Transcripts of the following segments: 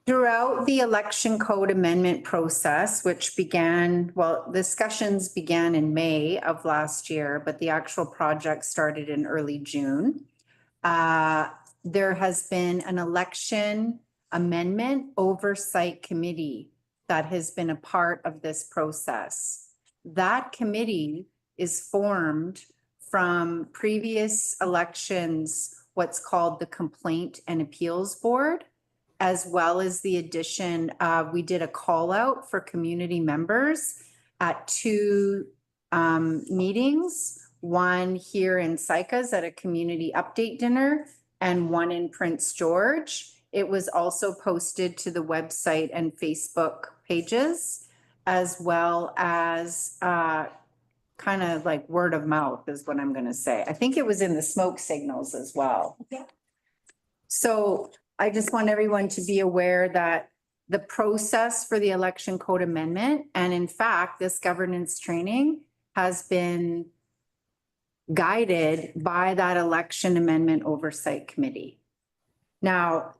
Throughout the election code amendment process, which began, well, discussions began in May of last year, but the actual project started in early June. There has been an election amendment oversight committee that has been a part of this process. That committee is formed from previous elections, what's called the Complaint and Appeals Board, as well as the addition of, we did a call out for community members at two meetings, one here in Saik'uz at a community update dinner and one in Prince George. It was also posted to the website and Facebook pages, as well as kind of like word of mouth is what I'm going to say. I think it was in the smoke signals as well. Yeah. So I just want everyone to be aware that the process for the election code amendment, and in fact, this governance training has been guided by that election amendment oversight committee. Now,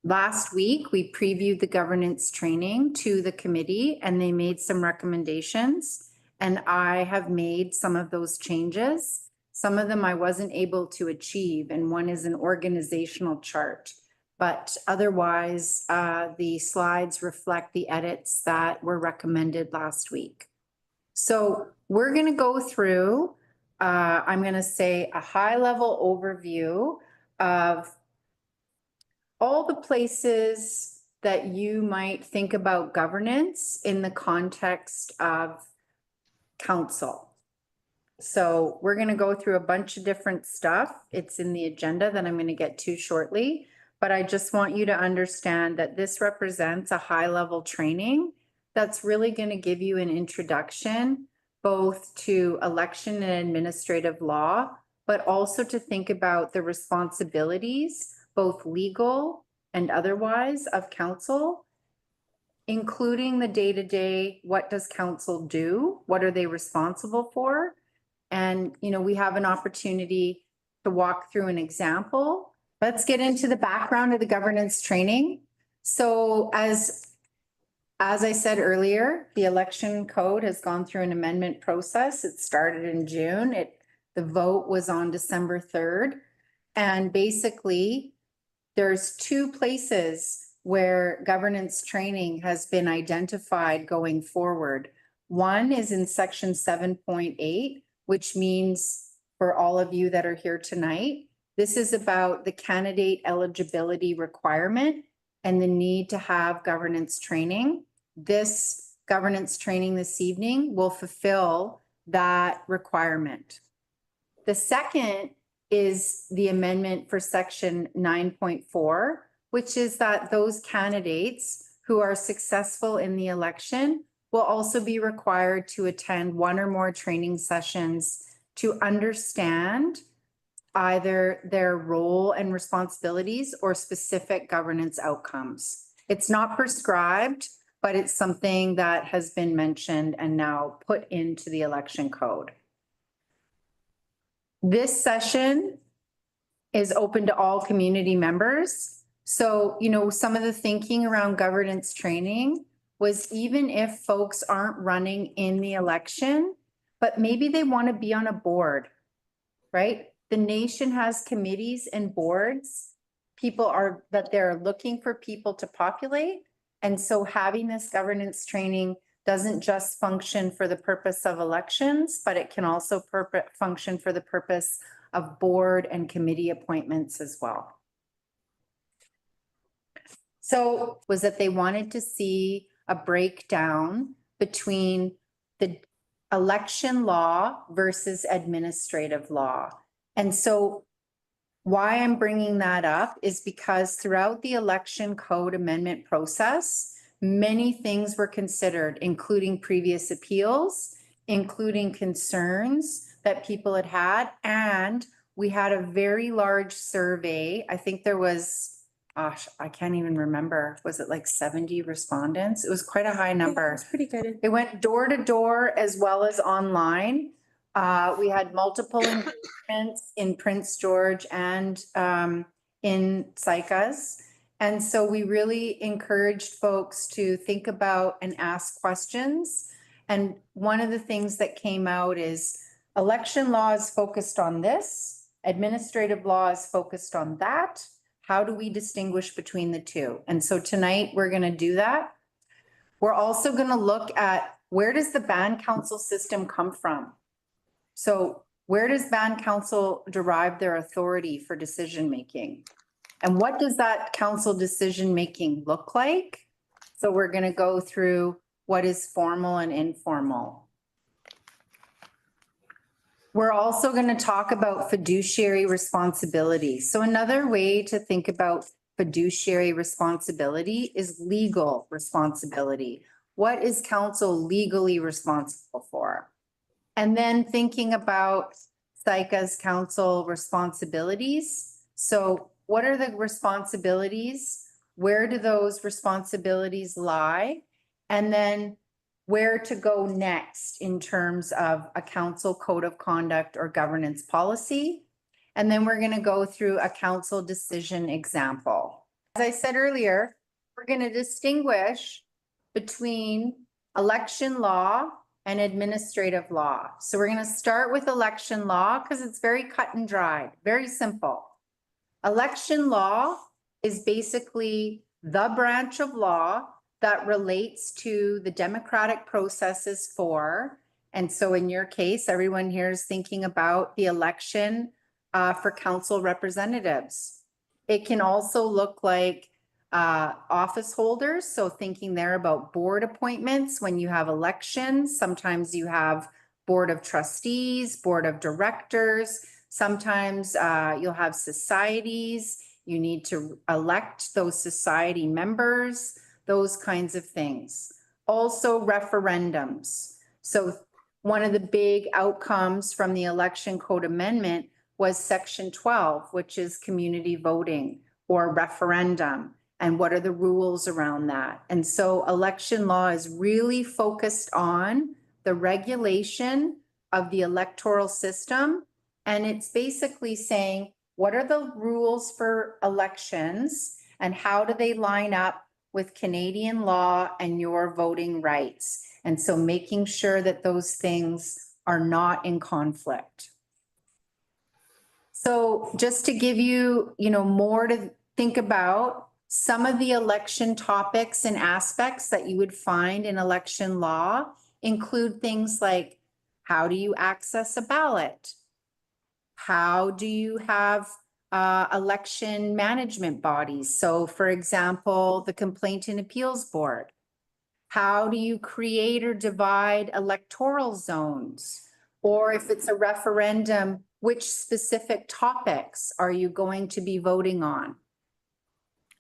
last week, we previewed the governance training to the committee and they made some recommendations. And I have made some of those changes. Some of them I wasn't able to achieve, and one is an organizational chart. But otherwise, the slides reflect the edits that were recommended last week. So we're going to go through, I'm going to say, a high-level overview of all the places that you might think about governance in the context of council. So we're going to go through a bunch of different stuff. It's in the agenda that I'm going to get to shortly, but I just want you to understand that this represents a high-level training that's really going to give you an introduction both to election and administrative law, but also to think about the responsibilities, both legal and otherwise, of council, including the day-to-day, what does council do? What are they responsible for? And, you know, we have an opportunity to walk through an example. Let's get into the background of the governance training. So as I said earlier, the election code has gone through an amendment process. It started in June. The vote was on December 3rd. And basically, there's two places where governance training has been identified going forward. One is in section 7.8, which means for all of you that are here tonight, this is about the candidate eligibility requirement and the need to have governance training. This governance training this evening will fulfill that requirement. The second is the amendment for section 9.4, which is that those candidates who are successful in the election will also be required to attend one or more training sessions to understand either their role and responsibilities or specific governance outcomes. It's not prescribed, but it's something that has been mentioned and now put into the election code. This session is open to all community members. So, you know, some of the thinking around governance training was even if folks aren't running in the election, but maybe they want to be on a board, right? The nation has committees and boards. They're looking for people to populate. And so having this governance training doesn't just function for the purpose of elections, but it can also function for the purpose of board and committee appointments as well. So was that they wanted to see a breakdown between the election law versus administrative law. And so why I'm bringing that up is because throughout the election code amendment process, many things were considered, including previous appeals, including concerns that people had had. And we had a very large survey. I think there was, gosh, I can't even remember. Was it like 70 respondents? It was quite a high number. It's pretty good. It went door to door as well as online. We had multiple engagements in Prince George and in Saik'uz. And so we really encouraged folks to think about and ask questions. And one of the things that came out is election law is focused on this, administrative law is focused on that. How do we distinguish between the two? And so tonight we're going to do that. We're also going to look at where does the band council system come from? So where does band council derive their authority for decision making? And what does that council decision making look like? So we're going to go through what is formal and informal. We're also going to talk about fiduciary responsibility. So another way to think about fiduciary responsibility is legal responsibility. What is council legally responsible for? And then thinking about Saik'uz Council responsibilities. So what are the responsibilities? Where do those responsibilities lie? And then where to go next in terms of a council code of conduct or governance policy. And then we're going to go through a council decision example. As I said earlier, we're going to distinguish between election law and administrative law. So we're going to start with election law because it's very cut and dried, very simple. Election law is basically the branch of law that relates to the democratic processes for, and so in your case, everyone here is thinking about the election for council representatives. It can also look like office holders, so thinking there about board appointments when you have elections. Sometimes you have board of trustees, board of directors. Sometimes you'll have societies. You need to elect those society members, those kinds of things. Also referendums. So one of the big outcomes from the election code amendment was section 12, which is community voting or referendum. And what are the rules around that? And so election law is really focused on the regulation of the electoral system. And it's basically saying, what are the rules for elections and how do they line up with Canadian law and your voting rights? And so making sure that those things are not in conflict. So just to give you, more to think about, some of the election topics and aspects that you would find in election law include things like, how do you access a ballot? How do you have election management bodies? So for example, the Complaint and Appeals Board. How do you create or divide electoral zones? Or if it's a referendum, which specific topics are you going to be voting on?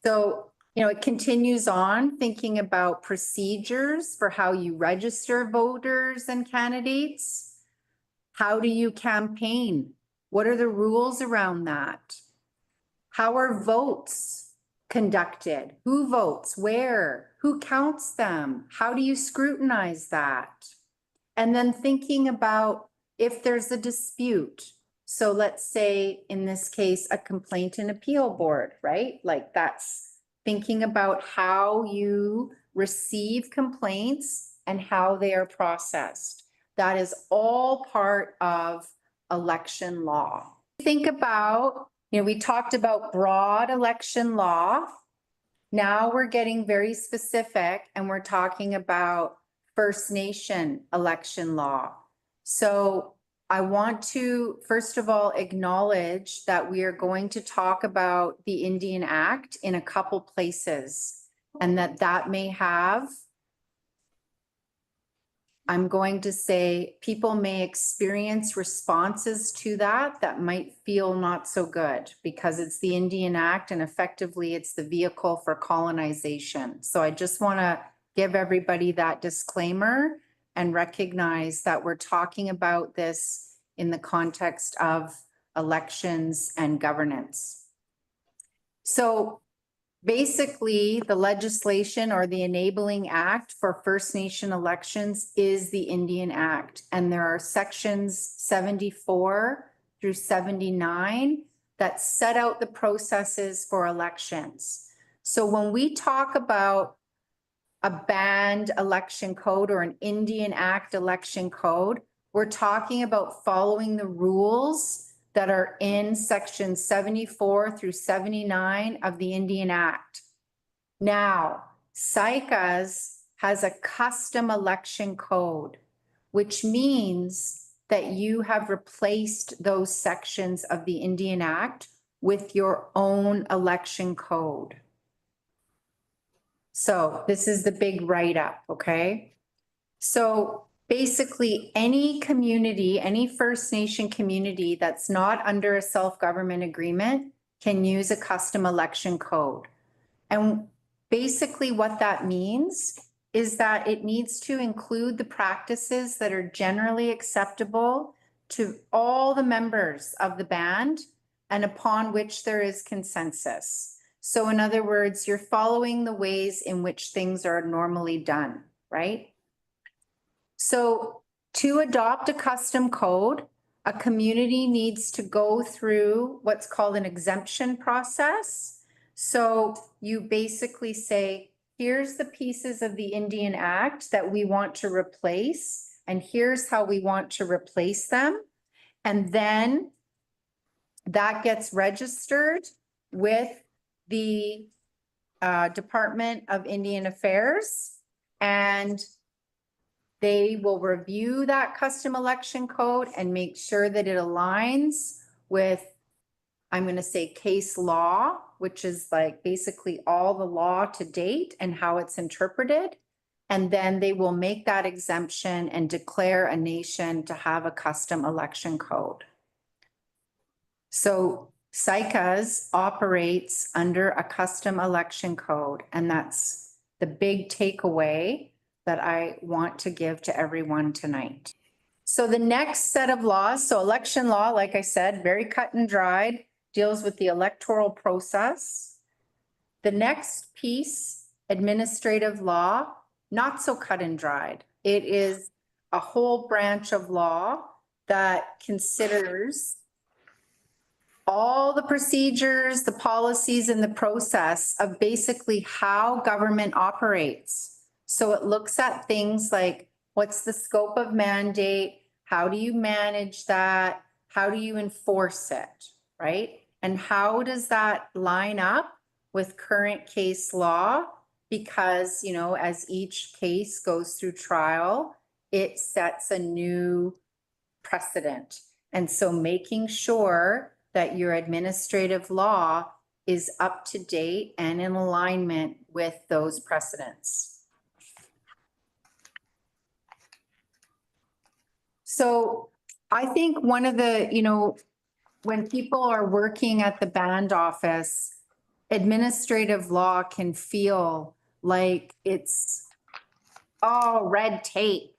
So, it continues on thinking about procedures for how you register voters and candidates. How do you campaign? What are the rules around that? How are votes conducted? Who votes? Where? Who counts them? How do you scrutinize that? And then thinking about if there's a dispute. So let's say in this case, a complaint and appeal board, right? Like that's thinking about how you receive complaints and how they are processed. That is all part of election law. Think about, we talked about broad election law. Now we're getting very specific and we're talking about First Nation election law. So I want to, first of all, acknowledge that we are going to talk about the Indian Act in a couple places and that may have, I'm going to say, people may experience responses to that might feel not so good because it's the Indian Act and effectively it's the vehicle for colonization. So I just want to give everybody that disclaimer and recognize that we're talking about this in the context of elections and governance. So basically, the legislation or the enabling act for First Nation elections is the Indian Act. And there are sections 74 through 79 that set out the processes for elections. So when we talk about a band election code or an Indian Act election code, we're talking about following the rules that are in section 74 through 79 of the Indian Act. Now, Saik'uz has a custom election code, which means that you have replaced those sections of the Indian Act with your own election code. So this is the big write-up, okay? So basically, any community, any First Nation community that's not under a self-government agreement can use a custom election code. And basically what that means is that it needs to include the practices that are generally acceptable to all the members of the band and upon which there is consensus. So in other words, you're following the ways in which things are normally done, right? So to adopt a custom code, a community needs to go through what's called an exemption process. So you basically say, here's the pieces of the Indian Act that we want to replace, and here's how we want to replace them. And then that gets registered with the Department of Indian Affairs, and they will review that custom election code and make sure that it aligns with, I'm going to say, case law, which is like basically all the law to date and how it's interpreted. And then they will make that exemption and declare a nation to have a custom election code. So Saik'uz operates under a custom election code, and that's the big takeaway that I want to give to everyone tonight. So the next set of laws, so election law, like I said, very cut and dried, deals with the electoral process. The next piece, administrative law, not so cut and dried. It is a whole branch of law that considers all the procedures, the policies, and the process of basically how government operates. So it looks at things like, what's the scope of mandate? How do you manage that? How do you enforce it, right? And how does that line up with current case law? Because, you know, as each case goes through trial, it sets a new precedent. And so making sure that your administrative law is up to date and in alignment with those precedents. So I think one of the, you know, when people are working at the band office, administrative law can feel like it's, oh, red tape.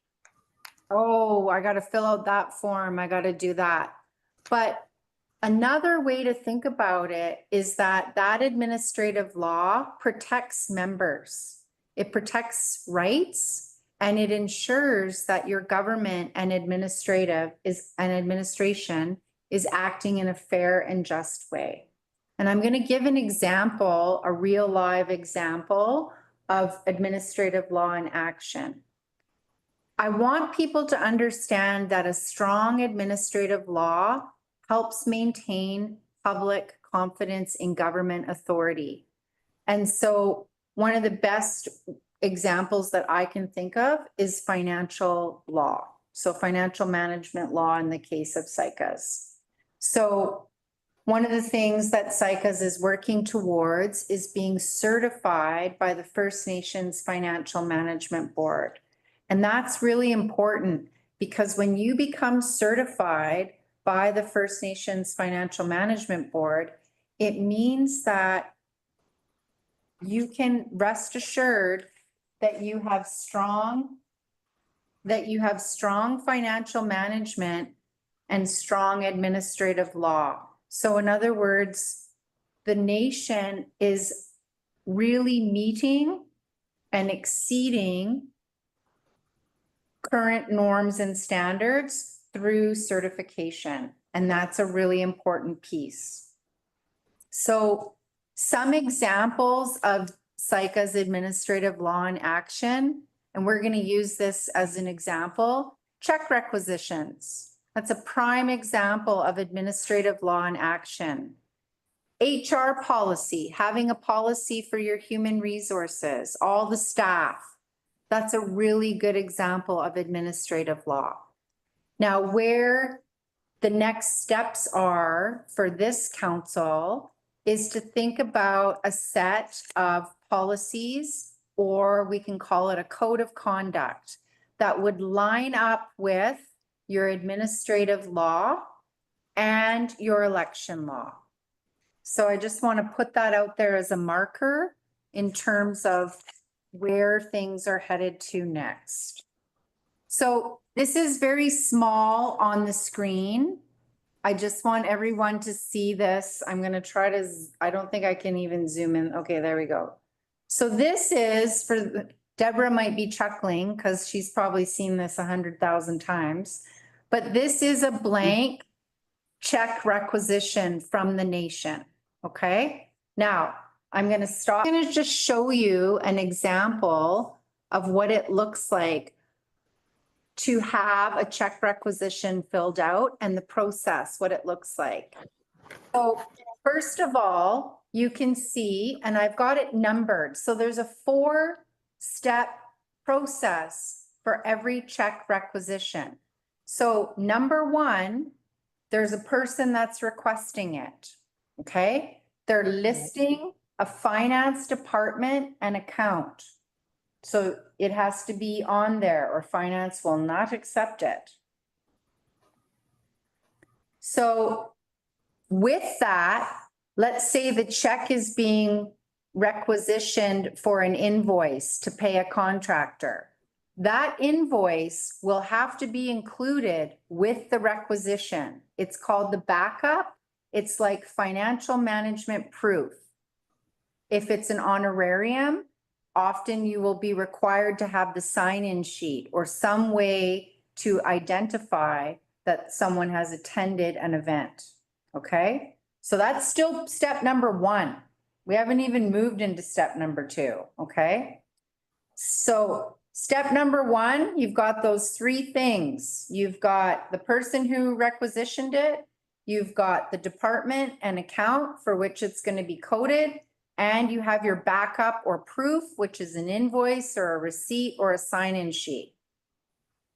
Oh, I got to fill out that form. I got to do that. But another way to think about it is that that administrative law protects members. It protects rights, and it ensures that your government and administration is acting in a fair and just way. And I'm going to give an example, a real live example of administrative law in action. I want people to understand that a strong administrative law helps maintain public confidence in government authority. And so one of the best examples that I can think of is financial law. So financial management law in the case of Saik'uz. So one of the things that Saik'uz is working towards is being certified by the First Nations Financial Management Board. And that's really important because when you become certified by the First Nations Financial Management Board, it means that you can rest assured that you have strong financial management and strong administrative law. So in other words, the nation is really meeting and exceeding current norms and standards through certification. And that's a really important piece. So some examples of Saik'uz administrative law in action, and we're going to use this as an example, check requisitions. That's a prime example of administrative law in action. HR policy, having a policy for your human resources, all the staff. That's a really good example of administrative law. Now, where the next steps are for this council is to think about a set of policies, or we can call it a code of conduct, that would line up with your administrative law and your election law. So I just want to put that out there as a marker in terms of where things are headed to next. So this is very small on the screen. I just want everyone to see this. I'm going to try to, I don't think I can even zoom in. Okay, there we go. So this is for, Deborah might be chuckling because she's probably seen this 100,000 times, but this is a blank check requisition from the nation. Okay, now I'm going to stop. I'm going to just show you an example of what it looks like to have a check requisition filled out and the process, what it looks like. So first of all, you can see, and I've got it numbered. So there's a 4-step process for every check requisition. So number 1, there's a person that's requesting it. Okay, they're listing a finance department and account. So it has to be on there or finance will not accept it. So with that, let's say the check is being requisitioned for an invoice to pay a contractor. That invoice will have to be included with the requisition. It's called the backup. It's like financial management proof. If it's an honorarium, often you will be required to have the sign-in sheet or some way to identify that someone has attended an event. Okay, so that's still step number 1. We haven't even moved into step number 2. Okay, so step number 1, you've got those 3 things. You've got the person who requisitioned it, you've got the department and account for which it's going to be coded, and you have your backup or proof, which is an invoice or a receipt or a sign-in sheet.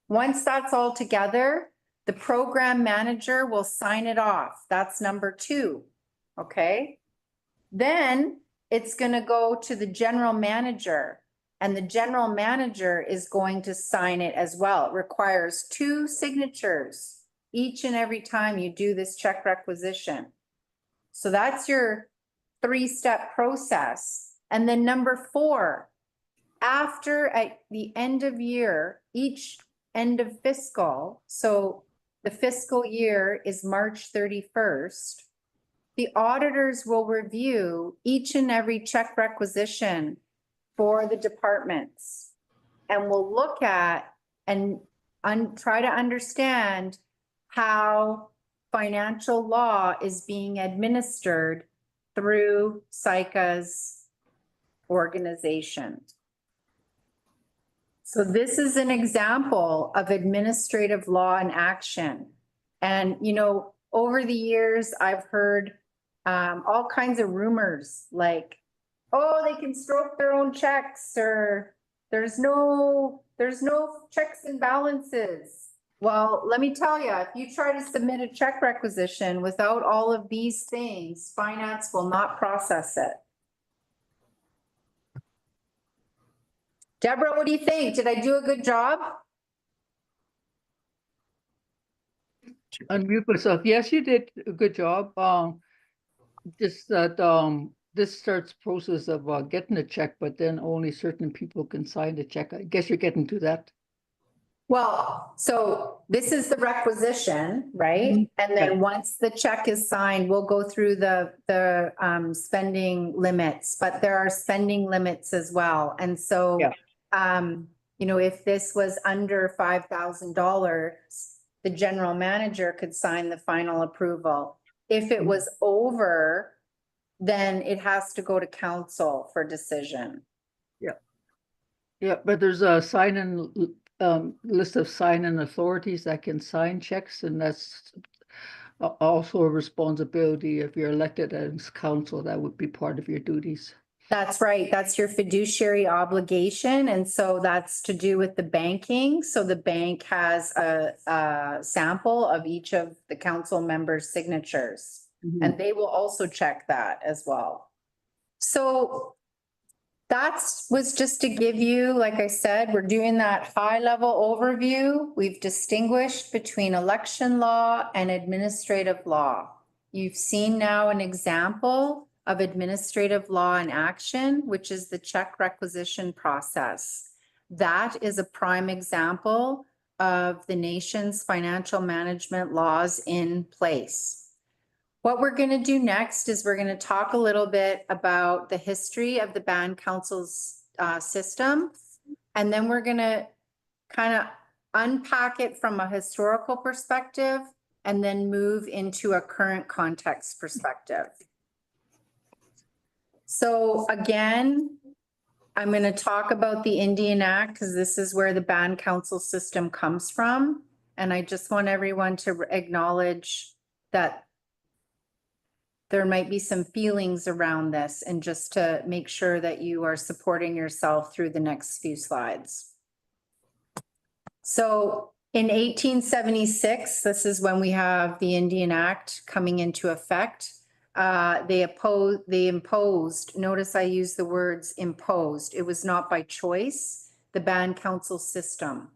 Once that's all together, the program manager will sign it off. That's number 2. Okay. Then it's going to go to the general manager, and the general manager is going to sign it as well. It requires 2 signatures each and every time you do this check requisition. So that's your 3-step process. And then number 4, after at the end of year, each end of fiscal, so the fiscal year is March 31st, the auditors will review each and every check requisition for the departments and will look at and try to understand how financial law is being administered through Saik'uz organization. So this is an example of administrative law in action. And, you know, over the years, I've heard all kinds of rumors like, oh, they can stroke their own checks, or there's no checks and balances. Well, let me tell you, if you try to submit a check requisition without all of these things, finance will not process it. Deborah, what do you think? Did I do a good job? Unmute myself. Yes, you did a good job. Just that this starts process of getting a check, but then only certain people can sign the check. I guess you're getting to that. Well, so this is the requisition, right? Mhm. And then Right. once the check is signed, we'll go through the spending limits, but there are spending limits as well. And so, you know, if this was under $5,000, the general manager could sign the final approval. If it was over then it has to go to council for decision. Yeah, but there's a list of sign-in authorities that can sign checks, and that's also a responsibility if you're elected as council. That would be part of your duties. That's right. That's your fiduciary obligation. And so that's to do with the banking. So the bank has a sample of each of the council members' signatures. And they will also check that as well. So that was just to give you, like I said, we're doing that high level overview. We've distinguished between election law and administrative law. You've seen now an example of administrative law in action, which is the check requisition process. That is a prime example of the nation's financial management laws in place. What we're going to do next is we're going to talk a little bit about the history of the band council's system. And then we're going to kind of unpack it from a historical perspective and then move into a current context perspective. So again, I'm going to talk about the Indian Act because this is where the band council system comes from. And I just want everyone to acknowledge that there might be some feelings around this, and just to make sure that you are supporting yourself through the next few slides. So in 1876, this is when we have the Indian Act coming into effect. They imposed, notice I use the words imposed. It was not by choice, the band council system.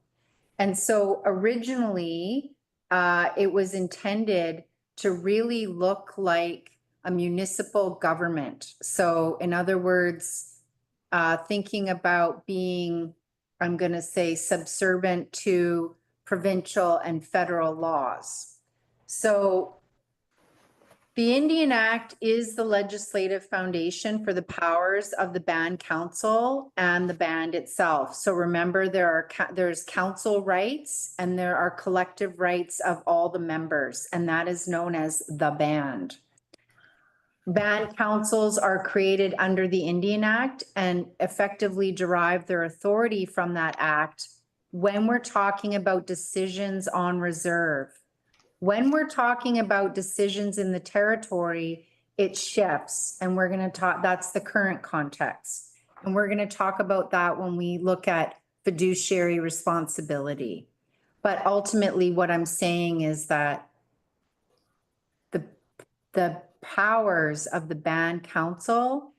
And so originally, it was intended to really look like a municipal government. So in other words, thinking about being, I'm going to say, subservient to provincial and federal laws. So the Indian Act is the legislative foundation for the powers of the band council and the band itself. So remember, there's council rights and there are collective rights of all the members, and that is known as the band. Band councils are created under the Indian Act and effectively derive their authority from that act when we're talking about decisions on reserve. When we're talking about decisions in the territory, it shifts, and we're going to talk, that's the current context. And we're going to talk about that when we look at fiduciary responsibility. But ultimately, what I'm saying is that the powers of the band council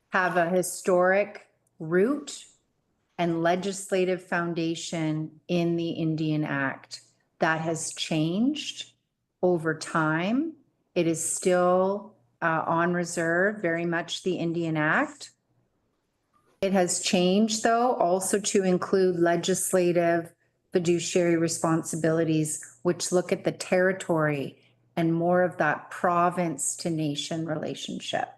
have a historic root and legislative foundation in the Indian Act that has changed over time. It is still on reserve, very much the Indian Act. It has changed, though, also to include legislative fiduciary responsibilities, which look at the territory and more of that province to nation relationship.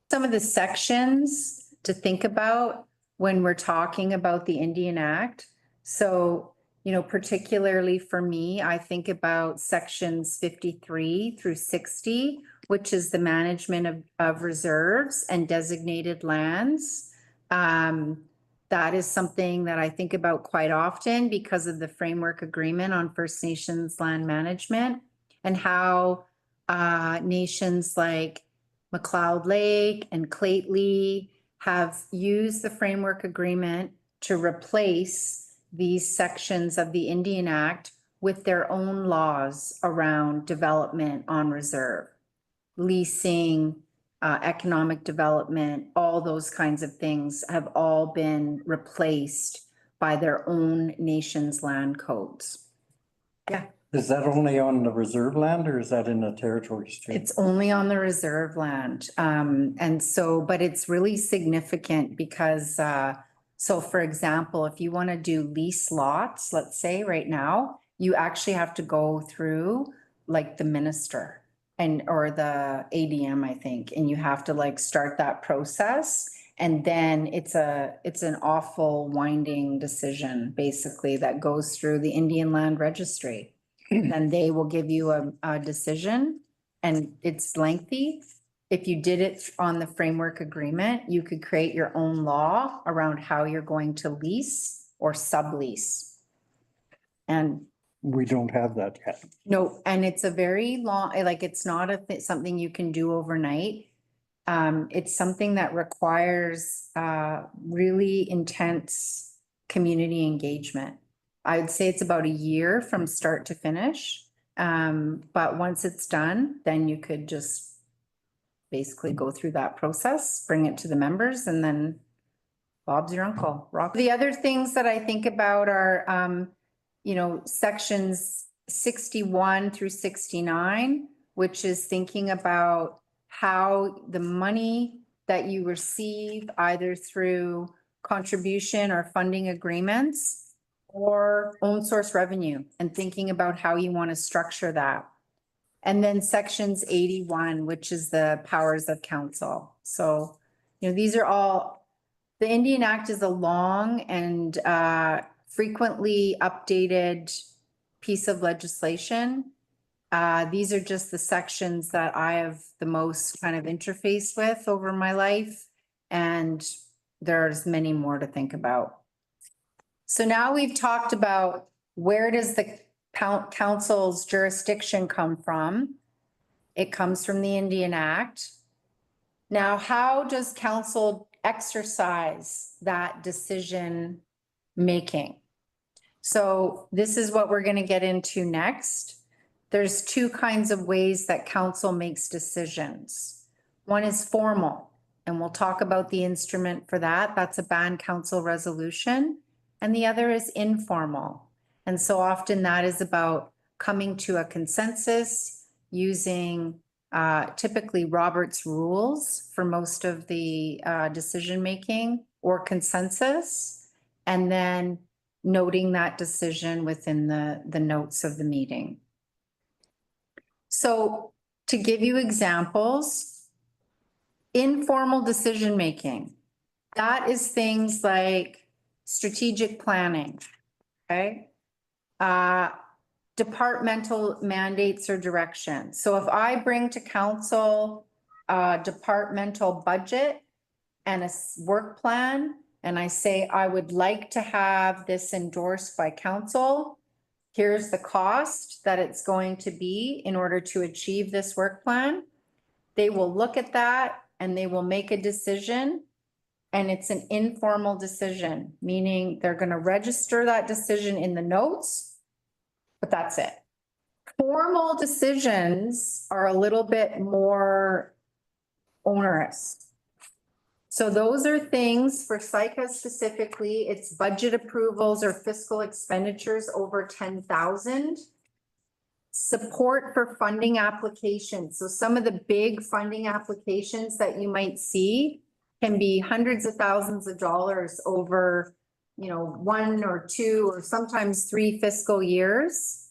Some of the sections to think about when we're talking about the Indian Act. So, you know, particularly for me, I think about sections 53 through 60, which is the management of reserves and designated lands. That is something that I think about quite often because of the framework agreement on First Nations land management and how nations like McLeod Lake and Clately have used the framework agreement to replace these sections of the Indian Act with their own laws around development on reserve, leasing, economic development, all those kinds of things have all been replaced by their own nation's land codes. Yeah. Is that only on the reserve land or is that in the territories too? It's only on the reserve land. And so, but it's really significant because, so for example, if you want to do lease lots, let's say right now, you actually have to go through like the minister or the ADM, I think, and you have to like start that process. And then it's an awful winding decision, basically, that goes through the Indian Land Registry. And they will give you a decision. and it's lengthy. If you did it on the framework agreement, you could create your own law around how you're going to lease or sublease. And We don't have that yet. no, and it's a very long, like, it's not something you can do overnight. It's something that requires, really intense community engagement. I'd say it's about a year from start to finish. But once it's done, then you could just basically go through that process, bring it to the members, and then Bob's your uncle. Rock. The other things that I think about are, sections 61 through 69, which is thinking about how the money that you receive either through contribution or funding agreements or own source revenue, and thinking about how you want to structure that. And then sections 81, which is the powers of council. So, these are all, the Indian Act is a long and frequently updated piece of legislation. These are just the sections that I have the most kind of interface with over my life, and there's many more to think about. So now we've talked about where does the council's jurisdiction come from? It comes from the Indian Act. Now, how does council exercise that decision making? So this is what we're going to get into next. There's two kinds of ways that council makes decisions. One is formal, and we'll talk about the instrument for that. That's a band council resolution. And the other is informal. And so often that is about coming to a consensus using typically Robert's rules for most of the decision-making or consensus, and then noting that decision within the notes of the meeting. So to give you examples, informal decision-making, that is things like strategic planning, okay? Departmental mandates or direction. So if I bring to council a departmental budget and a work plan, and I say, I would like to have this endorsed by council, here's the cost that it's going to be in order to achieve this work plan. They will look at that and they will make a decision. And it's an informal decision, meaning they're going to register that decision in the notes, but that's it. Formal decisions are a little bit more onerous. So those are things for Saik'uz specifically, it's budget approvals or fiscal expenditures over 10,000. Support for funding applications. So some of the big funding applications that you might see can be hundreds of thousands of dollars over, 1 or 2 or sometimes 3 fiscal years.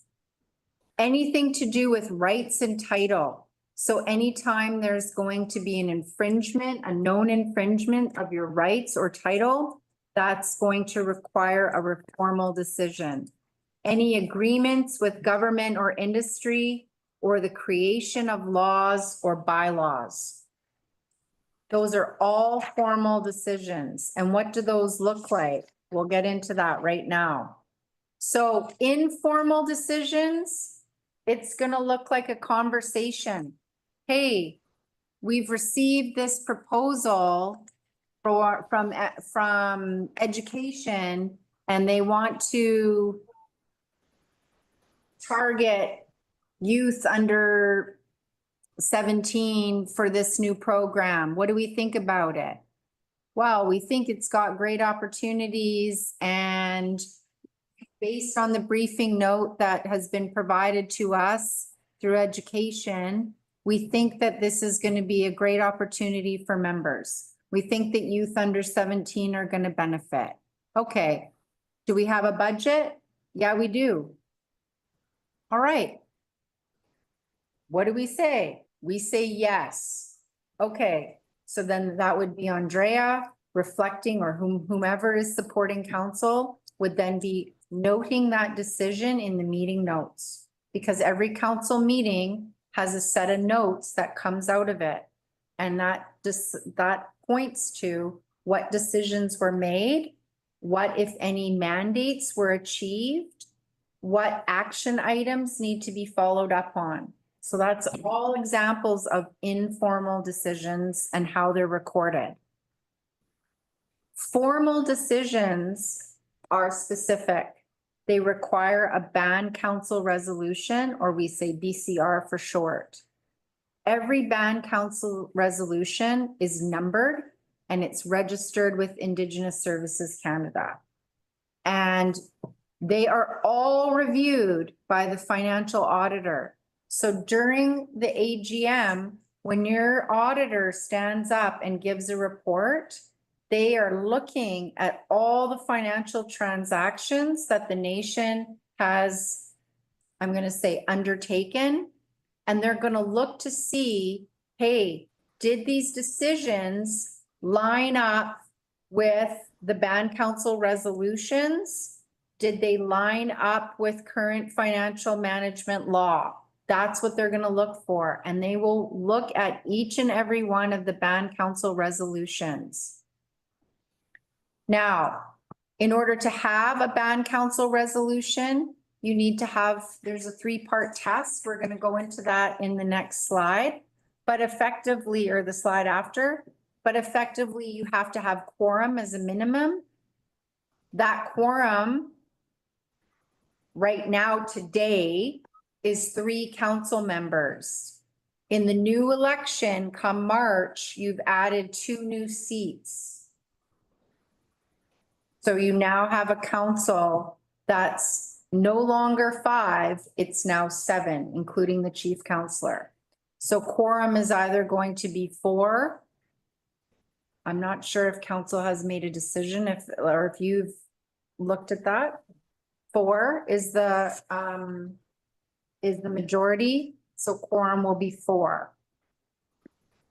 Anything to do with rights and title. So anytime there's going to be an infringement, a known infringement of your rights or title, that's going to require a formal decision. Any agreements with government or industry, or the creation of laws or bylaws. Those are all formal decisions. And what do those look like? We'll get into that right now. So informal decisions, it's going to look like a conversation. Hey, we've received this proposal from education, and they want to target youth under 17 for this new program. What do we think about it? Well, we think it's got great opportunities, and based on the briefing note that has been provided to us through education, we think that this is going to be a great opportunity for members. We think that youth under 17 are going to benefit. Okay. Do we have a budget? Yeah, we do. All right. What do we say? We say yes. Okay. So then that would be Andrea reflecting, or whomever is supporting council would then be noting that decision in the meeting notes, because every council meeting has a set of notes that comes out of it. And that points to what decisions were made, what, if any, mandates were achieved, what action items need to be followed up on. So that's all examples of informal decisions and how they're recorded. Formal decisions are specific. They require a band council resolution, or we say BCR for short. Every band council resolution is numbered and it's registered with Indigenous Services Canada. And they are all reviewed by the financial auditor. So during the AGM, when your auditor stands up and gives a report, they are looking at all the financial transactions that the nation has, I'm going to say, undertaken. And they're going to look to see, hey, did these decisions line up with the band council resolutions? Did they line up with current financial management law? That's what they're going to look for. And they will look at each and every one of the band council resolutions. Now, in order to have a band council resolution, you need to have, there's a 3-part test. We're going to go into that in the next slide, but effectively, or the slide after, but effectively you have to have quorum as a minimum. That quorum right now today is 3 council members. In the new election come March, you've added 2 new seats. So you now have a council that's no longer 5, it's now 7, including the chief councillor. So quorum is either going to be 4. I'm not sure if council has made a decision or if you've looked at that. 4 is the majority, so quorum will be 4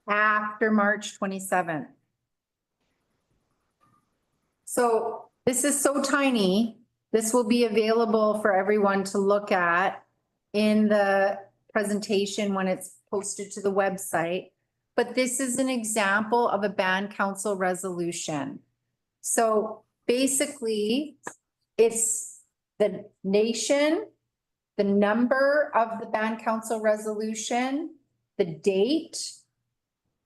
after March 27th. So this is so tiny. This will be available for everyone to look at in the presentation when it's posted to the website. But this is an example of a band council resolution. So basically, it's the nation, the number of the band council resolution, the date,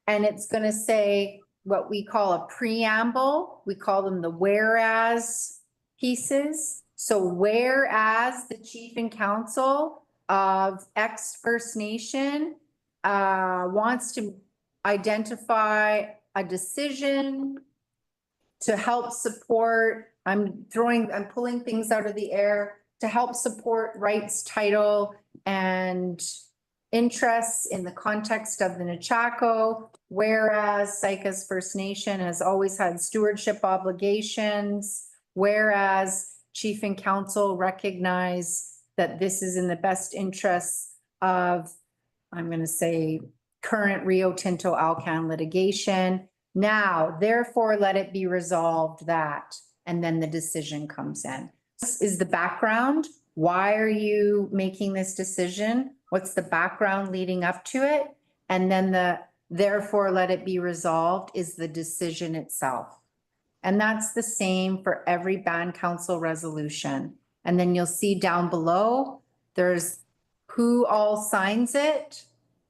and it's going to say what we call a preamble. We call them the whereas pieces. So whereas the chief and council of X First Nation wants to identify a decision to help support, I'm pulling things out of the air, to help support rights, title, and interests in the context of the Nechako, whereas Saik'uz First Nation has always had stewardship obligations, whereas chief and council recognize that this is in the best interests of, I'm going to say, current Rio Tinto Alcan litigation. Now, therefore, let it be resolved that, and then the decision comes in. This is the background. Why are you making this decision? What's the background leading up to it? And then the therefore let it be resolved is the decision itself. And that's the same for every band council resolution. And then you'll see down below, there's who all signs it,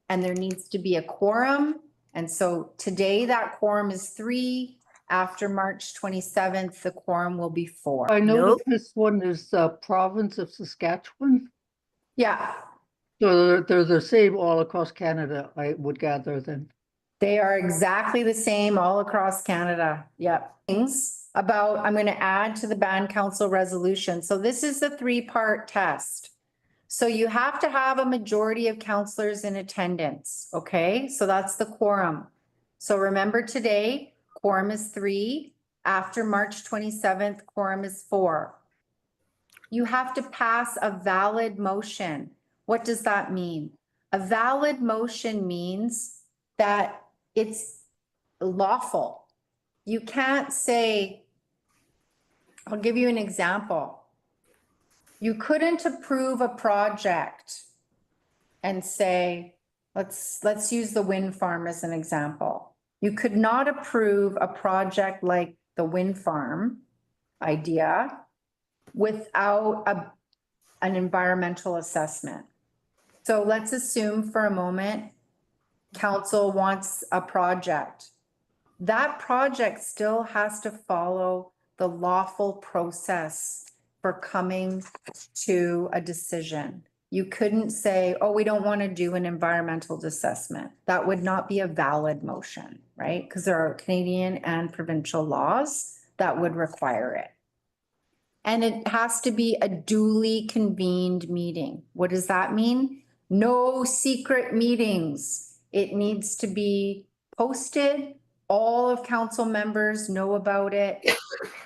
and there needs to be a quorum. And so today that quorum is 3. After March 27th, the quorum will be 4. I know that this one is province of Saskatchewan. Yeah, So they're the same all across Canada, I would gather then. they are exactly the same all across Canada. Yep. Things about, I'm going to add to the band council resolution. So this is the 3-part test. So you have to have a majority of councillors in attendance. Okay, so that's the quorum. So remember today, quorum is 3. After March 27th, quorum is 4. You have to pass a valid motion. What does that mean? A valid motion means that it's lawful. You can't say, I'll give you an example. You couldn't approve a project and say, let's use the wind farm as an example. You could not approve a project like the wind farm idea without an environmental assessment. So let's assume for a moment, council wants a project. That project still has to follow the lawful process for coming to a decision. You couldn't say, oh, we don't want to do an environmental assessment. That would not be a valid motion, right? Because there are Canadian and provincial laws that would require it. And it has to be a duly convened meeting. What does that mean? No secret meetings. It needs to be posted. All of council members know about it.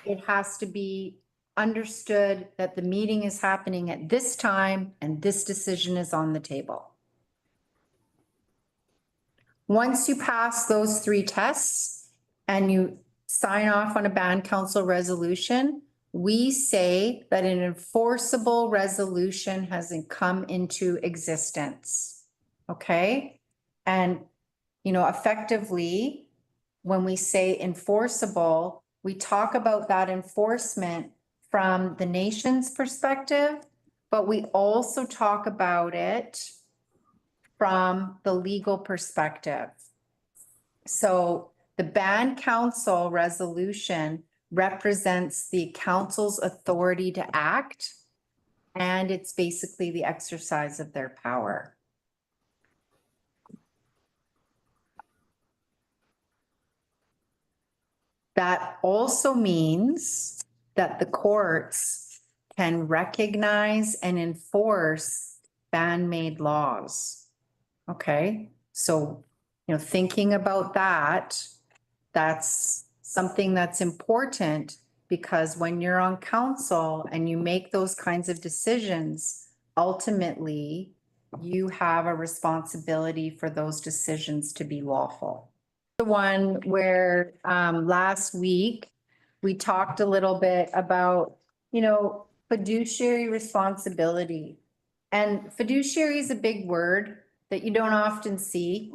It has to be understood that the meeting is happening at this time and this decision is on the table. Once you pass those 3 tests and you sign off on a band council resolution, we say that an enforceable resolution has come into existence. Okay? And, you know, effectively, when we say enforceable, we talk about that enforcement from the nation's perspective, but we also talk about it from the legal perspective. So the band council resolution represents the council's authority to act, and it's basically the exercise of their power. That also means that the courts can recognize and enforce ban-made laws. Okay, so, you know, thinking about that, that's something that's important, because when you're on council and you make those kinds of decisions, ultimately you have a responsibility for those decisions to be lawful. The one where last week we talked a little bit about, you know, fiduciary responsibility. And fiduciary is a big word that you don't often see,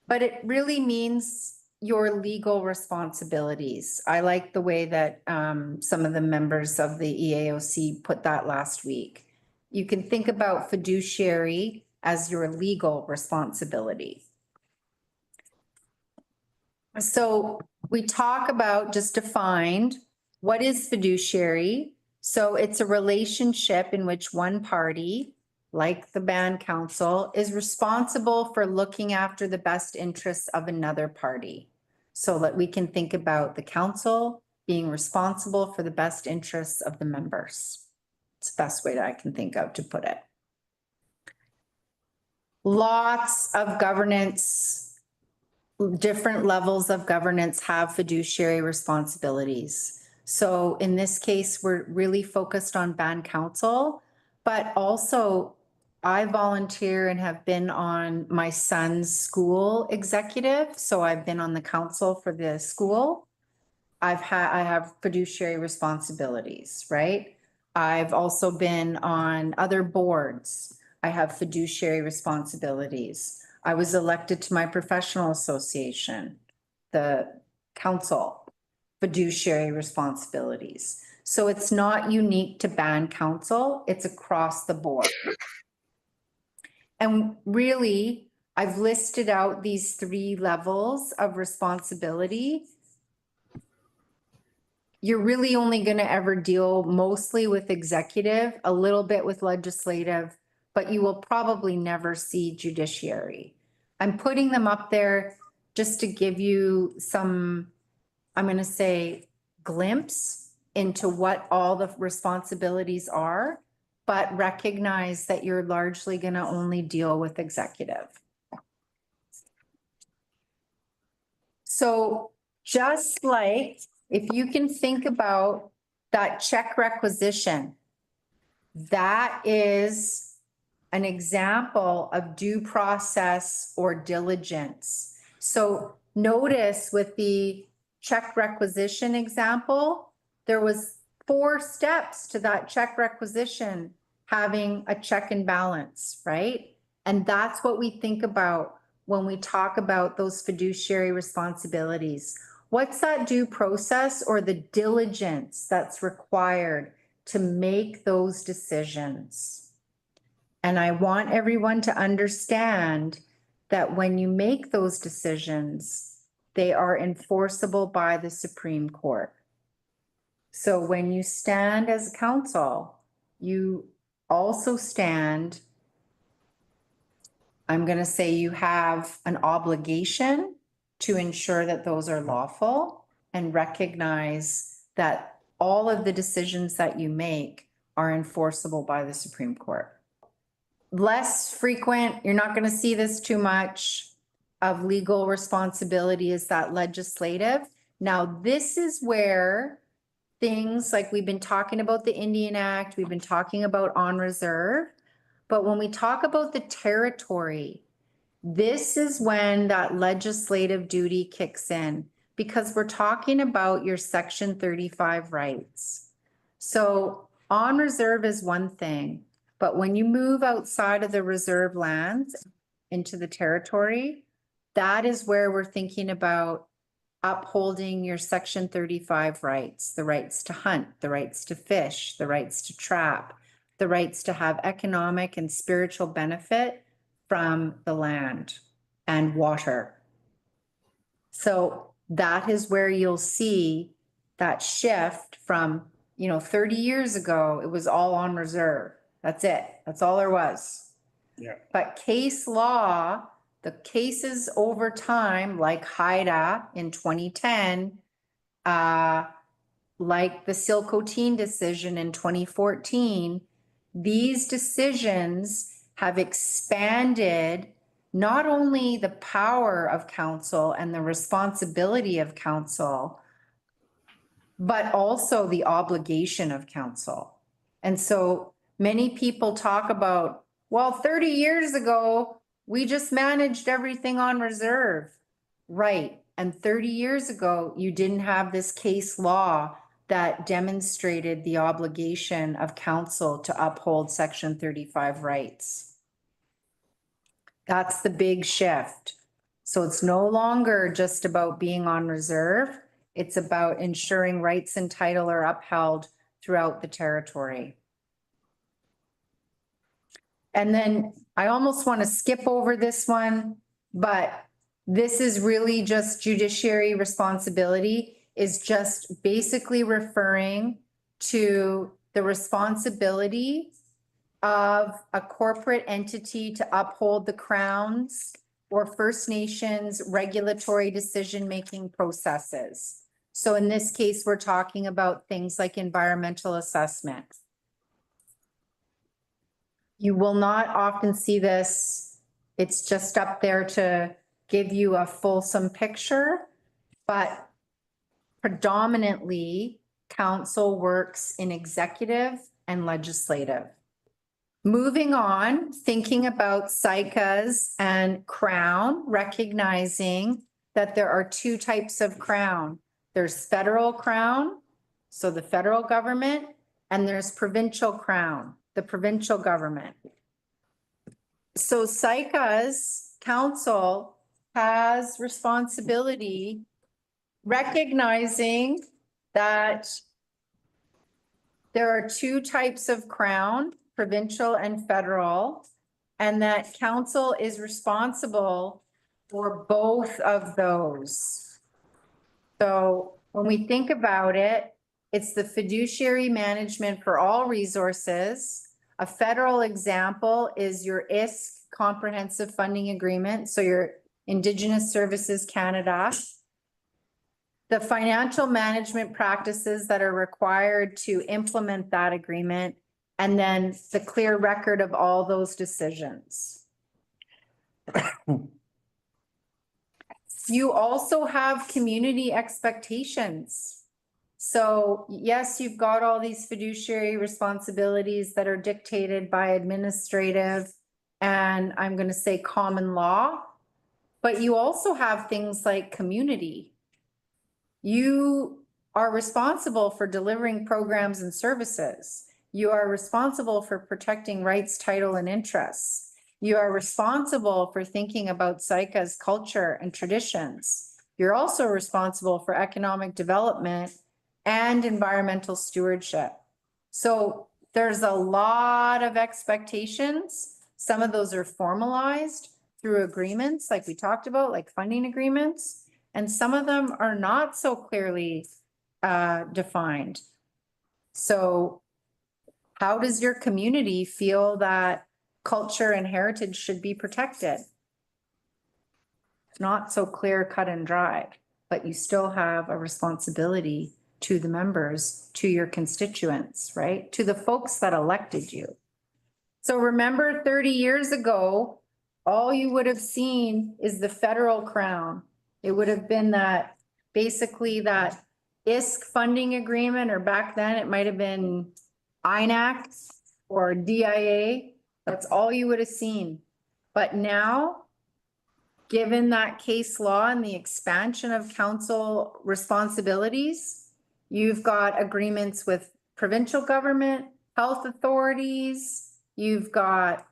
but it really means your legal responsibilities. I like the way that some of the members of the EAOC put that last week. You can think about fiduciary as your legal responsibility. So we talk about, just defined, what is fiduciary? So it's a relationship in which one party, like the band council, is responsible for looking after the best interests of another party. So that we can think about the council being responsible for the best interests of the members. It's the best way that I can think of to put it. Lots of governance, different levels of governance have fiduciary responsibilities. So in this case, we're really focused on band council, but also I volunteer and have been on my son's school executive. So I've been on the council for the school. I have fiduciary responsibilities, right? I've also been on other boards. I have fiduciary responsibilities. I was elected to my professional association, the council, fiduciary responsibilities. So it's not unique to band council, it's across the board. And really, I've listed out these 3 levels of responsibility. You're really only going to ever deal mostly with executive, a little bit with legislative, but you will probably never see judiciary. I'm putting them up there just to give you some, I'm going to say, glimpse into what all the responsibilities are, but recognize that you're largely going to only deal with executive. So just like, if you can think about that check requisition, that is an example of due process or diligence. So notice with the check requisition example, there was 4 steps to that check requisition having a check and balance, right? And that's what we think about when we talk about those fiduciary responsibilities. What's that due process or the diligence that's required to make those decisions? And I want everyone to understand that when you make those decisions, they are enforceable by the Supreme Court. So when you stand as council, you also stand, I'm going to say you have an obligation to ensure that those are lawful and recognize that all of the decisions that you make are enforceable by the Supreme Court. Less frequent, you're not going to see this too much of legal responsibility is that legislative. Now, this is where things like we've been talking about the Indian Act, we've been talking about on reserve, but when we talk about the territory, this is when that legislative duty kicks in because we're talking about your Section 35 rights. So on reserve is one thing, but when you move outside of the reserve lands into the territory, that is where we're thinking about upholding your Section 35 rights, the rights to hunt, the rights to fish, the rights to trap, the rights to have economic and spiritual benefit from the land and water. So that is where you'll see that shift from, 30 years ago, it was all on reserve. That's it. That's all there was. Yeah. But case law, the cases over time, like Haida in 2010, like the Silcoteen decision in 2014, these decisions have expanded not only the power of council and the responsibility of council, but also the obligation of council. And so many people talk about, well, 30 years ago, we just managed everything on reserve. Right. And 30 years ago, you didn't have this case law that demonstrated the obligation of council to uphold Section 35 rights. That's the big shift. So it's no longer just about being on reserve. It's about ensuring rights and title are upheld throughout the territory. And then I almost want to skip over this one, but this is really just judiciary responsibility, is just basically referring to the responsibility of a corporate entity to uphold the Crown's or First Nations regulatory decision-making processes. So in this case, we're talking about things like environmental assessment. You will not often see this. It's just up there to give you a fulsome picture, but predominantly council works in executive and legislative. Moving on, thinking about Saik'uz and Crown, recognizing that there are two types of Crown. There's federal Crown, so the federal government, and there's provincial Crown, the provincial government. So Saik'uz Council has responsibility recognizing that there are two types of Crown, provincial and federal, and that council is responsible for both of those. So when we think about it, it's the fiduciary management for all resources. A federal example is your ISC comprehensive funding agreement. So your Indigenous Services Canada. The financial management practices that are required to implement that agreement, and then the clear record of all those decisions. You also have community expectations. So yes, you've got all these fiduciary responsibilities that are dictated by administrative and I'm going to say common law, but you also have things like community. You are responsible for delivering programs and services. You are responsible for protecting rights, title, and interests. You are responsible for thinking about Saik'uz culture and traditions. You're also responsible for economic development and environmental stewardship. So there's a lot of expectations. Some of those are formalized through agreements, like we talked about, like funding agreements. And some of them are not so clearly defined. So how does your community feel that culture and heritage should be protected? It's not so clear, cut and dry, but you still have a responsibility to the members, to your constituents, right? To the folks that elected you. So remember 30 years ago, all you would have seen is the federal crown. It would have been that, basically that ISK funding agreement, or back then it might have been INAC or DIA. That's all you would have seen. But now, given that case law and the expansion of council responsibilities, you've got agreements with provincial government, health authorities, you've got,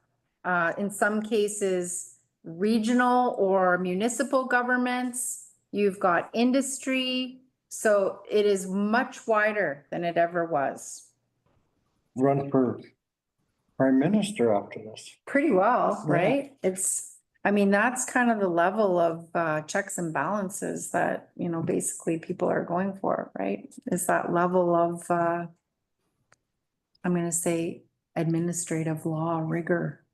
in some cases, regional or municipal governments, you've got industry. So it is much wider than it ever was. Run for prime minister after this. Pretty well, Yeah. right? It's, I mean, that's kind of the level of checks and balances that, you know, basically people are going for, right? Is that level of, I'm gonna say administrative law rigor.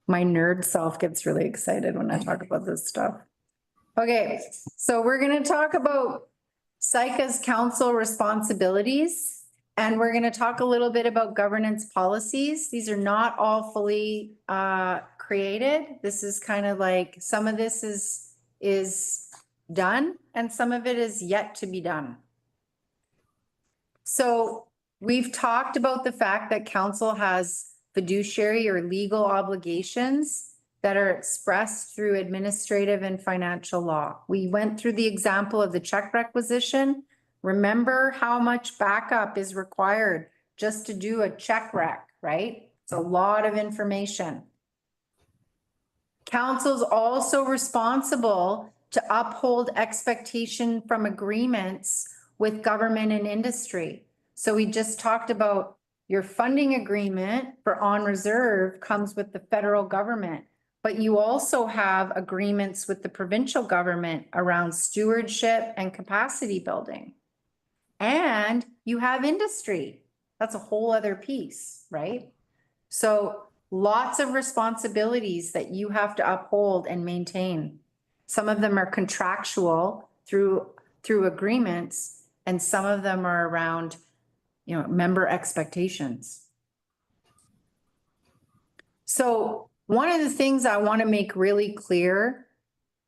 My nerd self gets really excited when I talk about this stuff. Okay, so we're gonna talk about Saik'uz council responsibilities. And we're gonna talk a little bit about governance policies. These are not all fully created. This is kind of like, some of this is done and some of it is yet to be done. So we've talked about the fact that council has fiduciary or legal obligations that are expressed through administrative and financial law. We went through the example of the check requisition. Remember how much backup is required just to do a check rec, right? It's a lot of information. Council's also responsible to uphold expectation from agreements with government and industry. So we just talked about your funding agreement for on reserve comes with the federal government, but you also have agreements with the provincial government around stewardship and capacity building. And you have industry. That's a whole other piece, right? So lots of responsibilities that you have to uphold and maintain. Some of them are contractual through agreements, and some of them are around, you know, member expectations. So one of the things I want to make really clear,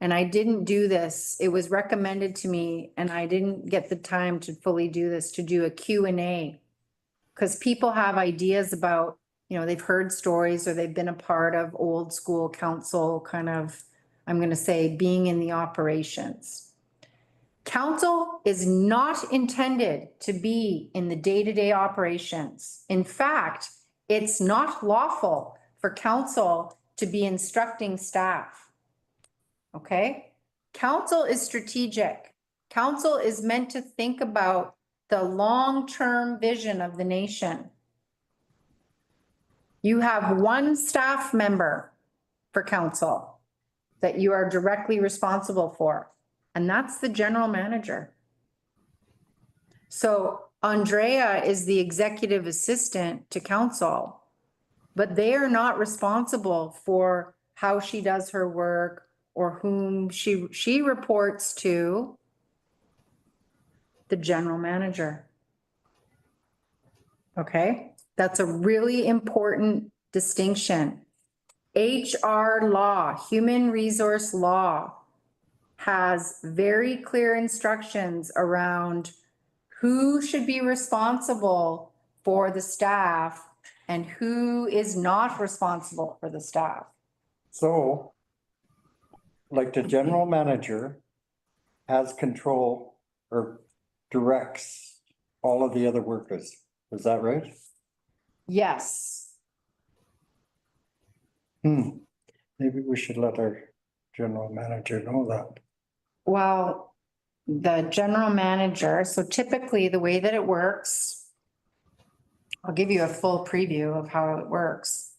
and I didn't do this, it was recommended to me and I didn't get the time to fully do this, to do a Q&A. Because people have ideas about, you know, they've heard stories or they've been a part of old school council kind of, I'm going to say, being in the operations. Council is not intended to be in the day-to-day operations. In fact, it's not lawful for council to be instructing staff. Okay? Council is strategic. Council is meant to think about the long-term vision of the nation. You have one staff member for council that you are directly responsible for, and that's the general manager. So Andrea is the executive assistant to council, but they are not responsible for how she does her work or whom she reports to the general manager. Okay, that's a really important distinction. HR law, human resource law, has very clear instructions around who should be responsible for the staff and who is not responsible for the staff. So, like the general manager has control or directs all of the other workers. Is that right? Yes. Maybe we should let our general manager know that. Well, the general manager, so typically the way that it works, I'll give you a full preview of how it works.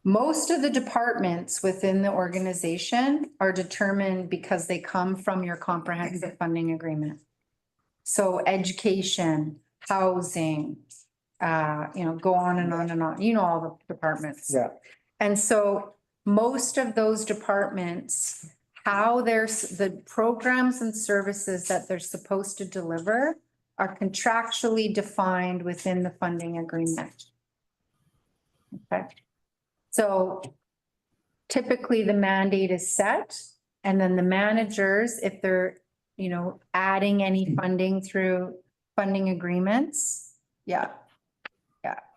Most of the departments within the organization are determined because they come from your comprehensive funding agreement. So education, housing, go on and on and on, all the departments. Yeah. And so most of those departments, how the programs and services that they're supposed to deliver are contractually defined within the funding agreement. Okay. So typically the mandate is set, and then the managers, if they're, adding any funding through funding agreements. Yeah,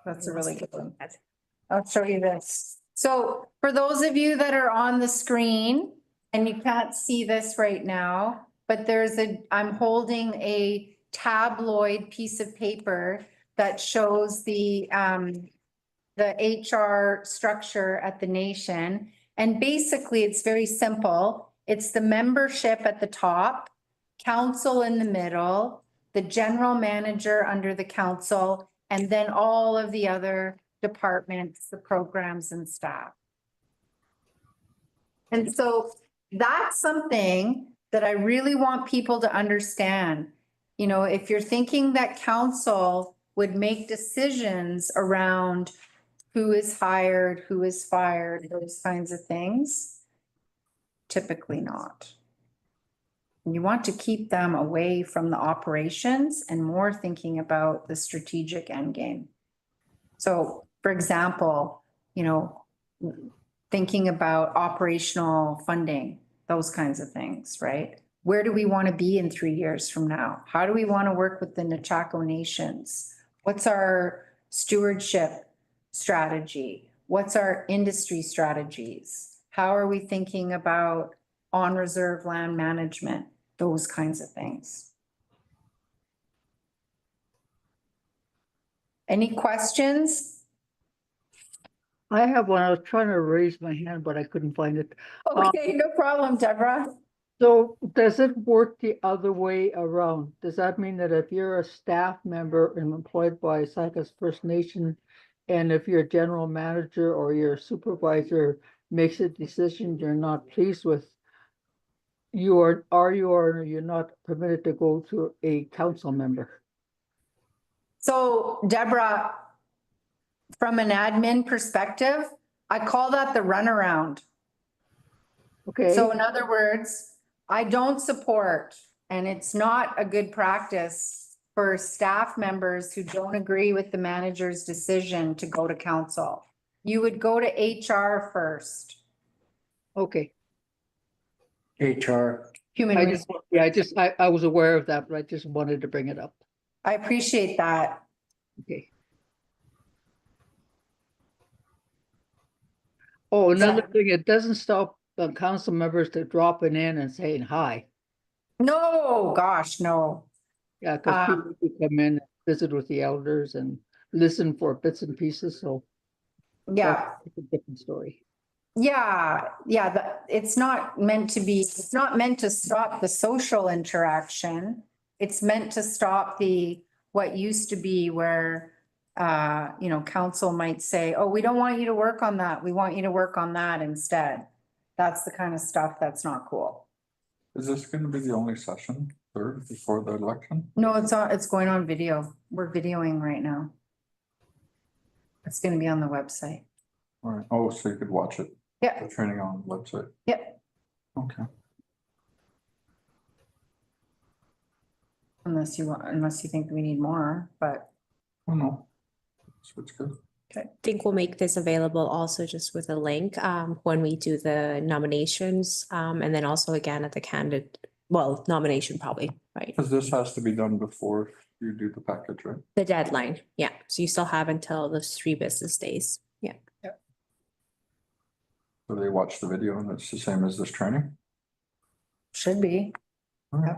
that's a really good one. I'll show you this. So for those of you that are on the screen, and you can't see this right now, but I'm holding a tabloid piece of paper that shows the HR structure at the nation. And basically it's very simple. It's the membership at the top, council in the middle, the general manager under the council, and then all of the other departments, the programs and staff. And so that's something that I really want people to understand. If you're thinking that council would make decisions around who is hired, who is fired, those kinds of things, typically not. You want to keep them away from the operations and more thinking about the strategic end game. So, for example, thinking about operational funding, those kinds of things, right? Where do we want to be in 3 years from now? How do we want to work with the Nechako nations? What's our stewardship strategy? What's our industry strategies? How are we thinking about on-reserve land management? Those kinds of things. Any questions? I have one. I was trying to raise my hand, but I couldn't find it. Okay, no problem, Deborah. So does it work the other way around? Does that mean that if you're a staff member and employed by Saik'uz First Nation, and if your general manager or your supervisor makes a decision you're not pleased with, you're not permitted to go to a council member? So Deborah, from an admin perspective, I call that the runaround. Okay. So in other words, I don't support, and it's not a good practice for staff members who don't agree with the manager's decision to go to council. You would go to HR first. Okay. HR. Human resources. I was aware of that, but I just wanted to bring it up. I appreciate that. Okay. Oh, another thing, it doesn't stop council members to dropping in and saying hi. No, gosh, no. Yeah, because people who come in and visit with the elders and listen for bits and pieces, so Yeah. that's a different story. Yeah, it's not meant to stop the social interaction. It's meant to stop what used to be where, council might say, oh, we don't want you to work on that. We want you to work on that instead. That's the kind of stuff that's not cool. Is this gonna be the only session, third, before the election? No, it's going on video. We're videoing right now. It's gonna be on the website. All right, oh, so you could watch it, Yeah, the training on the website, yep. okay. Unless you think we need more, but. Oh, no. So it's good. I think we'll make this available also just with a link when we do the nominations and then also again at the nomination probably, right? Cause this has to be done before you do the package, right? The deadline, yeah. So you still have until those 3 business days, yeah. So they watch the video and it's the same as this training? Should be. All right.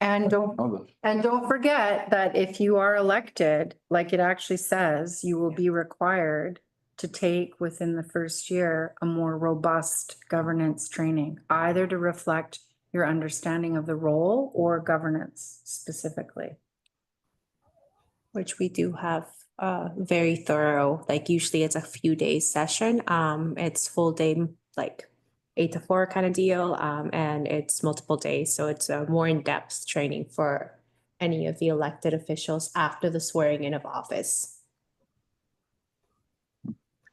And don't forget that if you are elected, like it actually says, you will be required to take within the first year a more robust governance training, either to reflect your understanding of the role or governance specifically. Which we do have very thorough, like usually it's a few days session. It's full day, like 8 to 4 kind of deal. And it's multiple days. So it's a more in-depth training for any of the elected officials after the swearing in of office.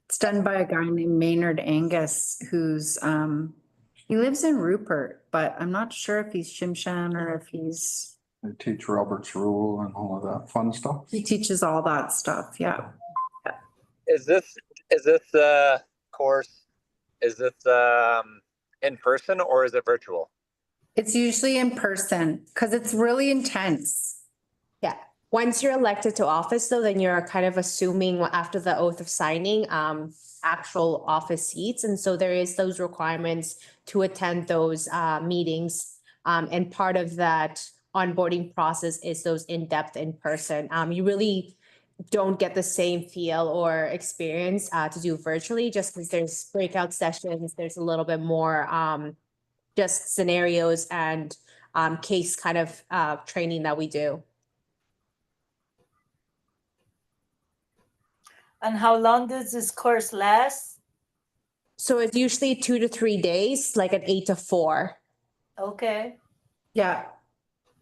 It's done by a guy named Maynard Angus, who's, he lives in Rupert, but I'm not sure if he's Shimshan or if he's, They teach Robert's rule and all of that fun stuff. he teaches all that stuff, yeah. Is this course, is this in person or is it virtual? It's usually in person, because it's really intense. Yeah. Once you're elected to office, though, then you're kind of assuming after the oath of signing, actual office seats. And so there is those requirements to attend those meetings. And part of that onboarding process is those in-depth in person. You really don't get the same feel or experience to do virtually, just because there's breakout sessions, there's a little bit more just scenarios and case kind of training that we do. And how long does this course last? So it's usually 2 to 3 days, like an 8 to 4. Okay. Yeah.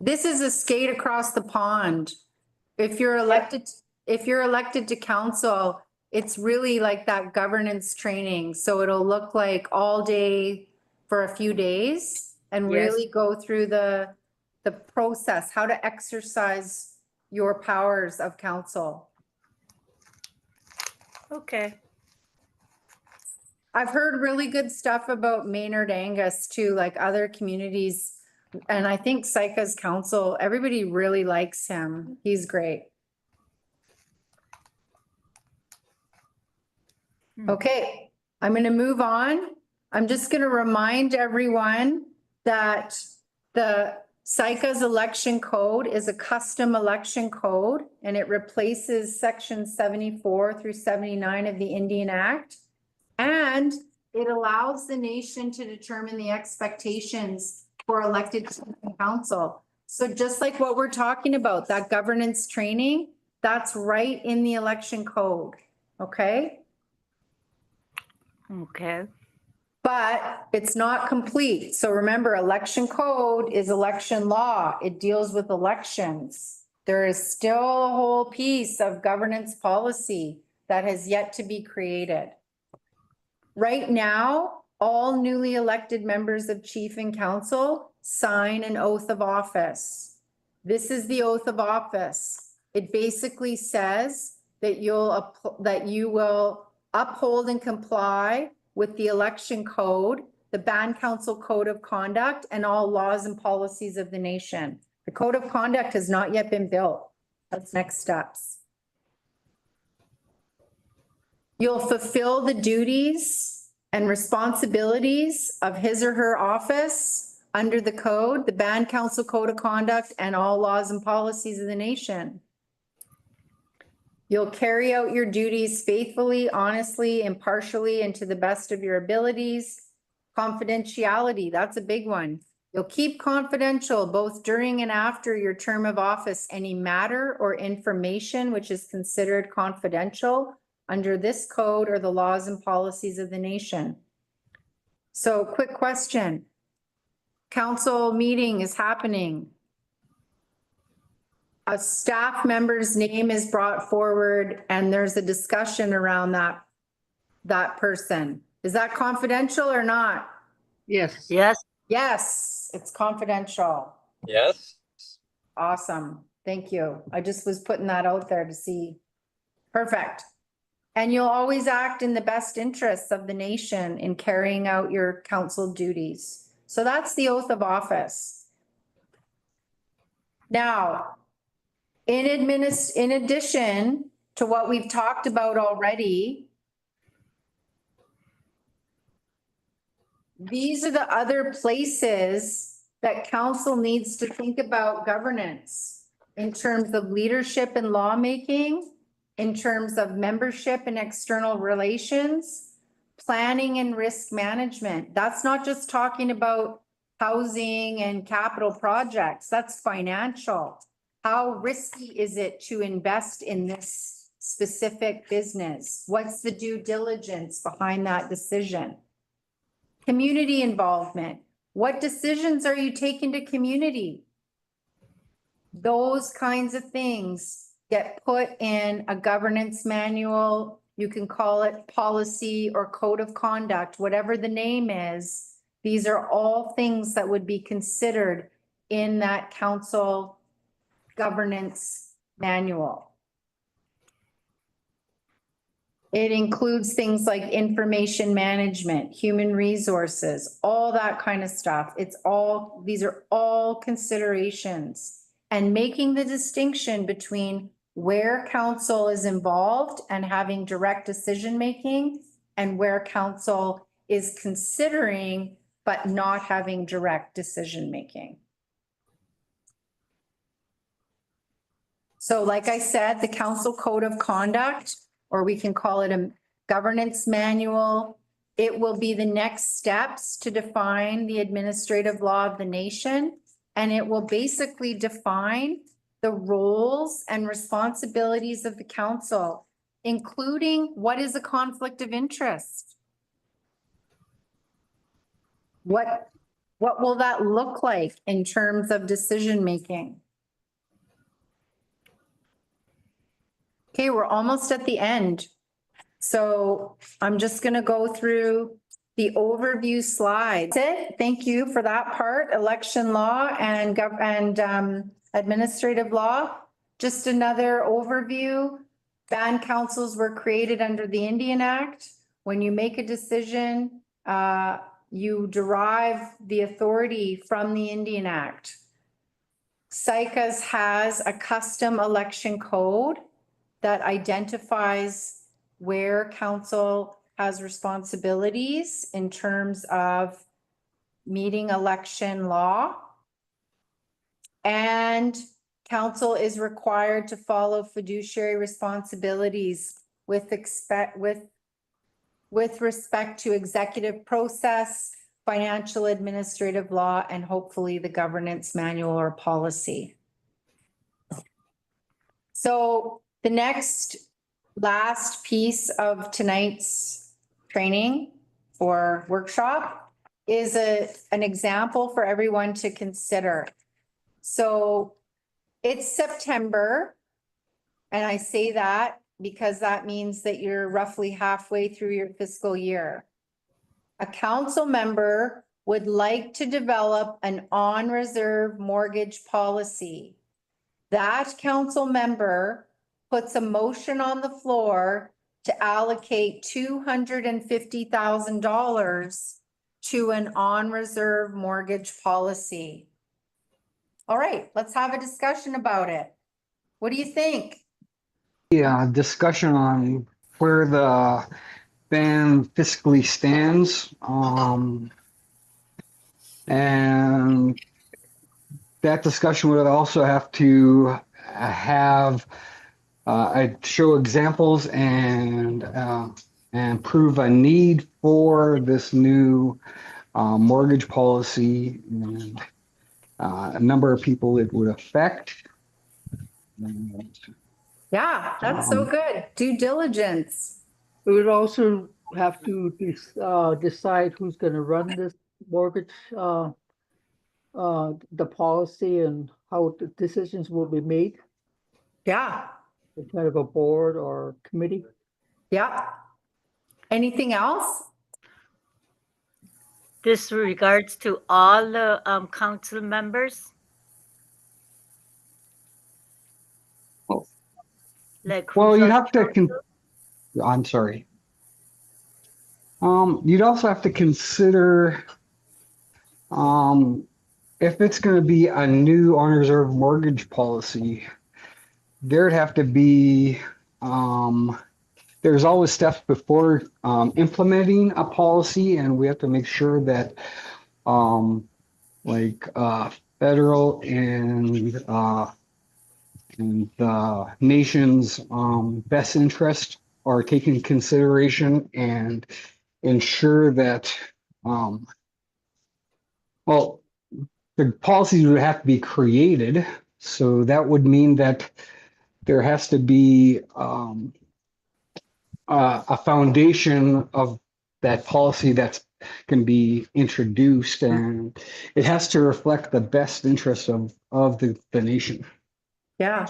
This is a skate across the pond. If you're elected to council, it's really like that governance training. So it'll look like all day for a few days and really go through the process, how to exercise your powers of council. Okay. I've heard really good stuff about Maynard Angus too, like other communities. And I think Saik'uz Council, everybody really likes him. He's great. Okay, I'm going to move on. I'm just going to remind everyone that the Saik'uz Election Code is a custom election code, and it replaces section 74 through 79 of the Indian Act. And it allows the nation to determine the expectations for elected council. So just like what we're talking about, that governance training, that's right in the election code, okay? Okay. But it's not complete. So remember, election code is election law. It deals with elections. There is still a whole piece of governance policy that has yet to be created. Right now, all newly elected members of chief and council sign an oath of office. This is the oath of office. It basically says that you will uphold and comply with the election code, the band council code of conduct, and all laws and policies of the nation. The code of conduct has not yet been built. That's next steps. You'll fulfill the duties and responsibilities of his or her office under the code, the band council code of conduct, and all laws and policies of the nation. You'll carry out your duties faithfully, honestly, impartially, and to the best of your abilities. Confidentiality, that's a big one. You'll keep confidential both during and after your term of office any matter or information which is considered confidential under this code or the laws and policies of the nation. So, quick question. Council meeting is happening. A staff member's name is brought forward and there's a discussion around that person. Is that confidential or not? Yes. Yes. Yes, it's confidential. Yes. Awesome. Thank you. I just was putting that out there to see. Perfect. And you'll always act in the best interests of the nation in carrying out your council duties. So that's the oath of office. Now, in addition to what we've talked about already, these are the other places that council needs to think about governance in terms of leadership and lawmaking, in terms of membership and external relations, planning and risk management. That's not just talking about housing and capital projects, that's financial. How risky is it to invest in this specific business? What's the due diligence behind that decision? Community involvement. What decisions are you taking to community? Those kinds of things get put in a governance manual. You can call it policy or code of conduct, whatever the name is. These are all things that would be considered in that council governance manual. It includes things like information management, human resources, all that kind of stuff. These are all considerations. And making the distinction between where council is involved and having direct decision-making and where council is considering but not having direct decision-making. So like I said, the council code of conduct, or we can call it a governance manual, it will be the next steps to define the administrative law of the nation. And it will basically define the roles and responsibilities of the council, including what is a conflict of interest? What will that look like in terms of decision-making? Okay, we're almost at the end. So I'm just going to go through the overview slide. That's it. Thank you for that part. Election law and administrative law. Just another overview. Band councils were created under the Indian Act. When you make a decision, you derive the authority from the Indian Act. Saik'uz has a custom election code that identifies where council has responsibilities in terms of meeting election law. And council is required to follow fiduciary responsibilities with respect to executive process, financial administrative law, and hopefully the governance manual or policy. So the last piece of tonight's training or workshop is an example for everyone to consider. So it's September, and I say that because that means that you're roughly halfway through your fiscal year. A council member would like to develop an on-reserve mortgage policy. That council member puts a motion on the floor to allocate $250,000 to an on-reserve mortgage policy. All right, let's have a discussion about it. What do you think? Yeah, discussion on where the band fiscally stands. And that discussion would also have to have show examples and prove a need for this new mortgage policy and a number of people it would affect. Yeah, that's so good. Due diligence. We would also have to decide who's going to run this mortgage, the policy and how the decisions will be made. Yeah, It's kind of a board or committee. yeah. Anything else? This regards to all the council members? Oh. Like Well, who's you on have to, council? I'm sorry. You'd also have to consider if it's going to be a new on-reserve mortgage policy, there'd have to be, there's always steps before implementing a policy, and we have to make sure that like federal and the nation's best interest are taken into consideration and ensure that well, the policies would have to be created. So that would mean that there has to be a foundation of that policy that's can be introduced, and it has to reflect the best interests of the nation. Yeah.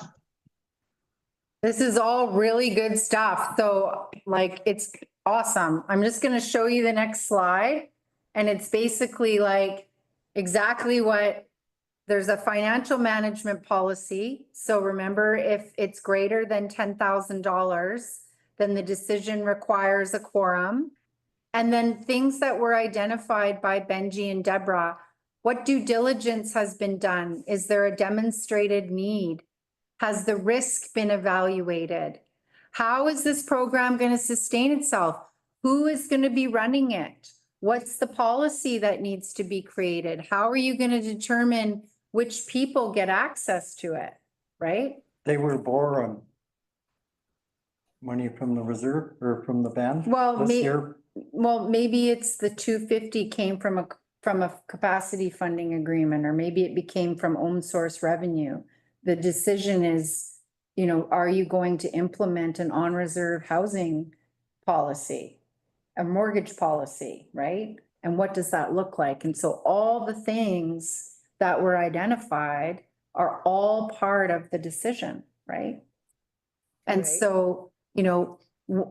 This is all really good stuff. So like, it's awesome. I'm just gonna show you the next slide. And it's basically like exactly what, there's a financial management policy. So remember, if it's greater than $10,000, then the decision requires a quorum. And then things that were identified by Benji and Deborah, what due diligence has been done? Is there a demonstrated need? Has the risk been evaluated? How is this program going to sustain itself? Who is going to be running it? What's the policy that needs to be created? How are you going to determine which people get access to it, right? They were borrowing money from the reserve or from the band Well, this year. Well, maybe it's the 250 came from a capacity funding agreement, or maybe it became from own source revenue. The decision is, you know, are you going to implement an on-reserve housing policy, a mortgage policy, right? And what does that look like? And so all the things that were identified are all part of the decision, right? And Right. so, you know,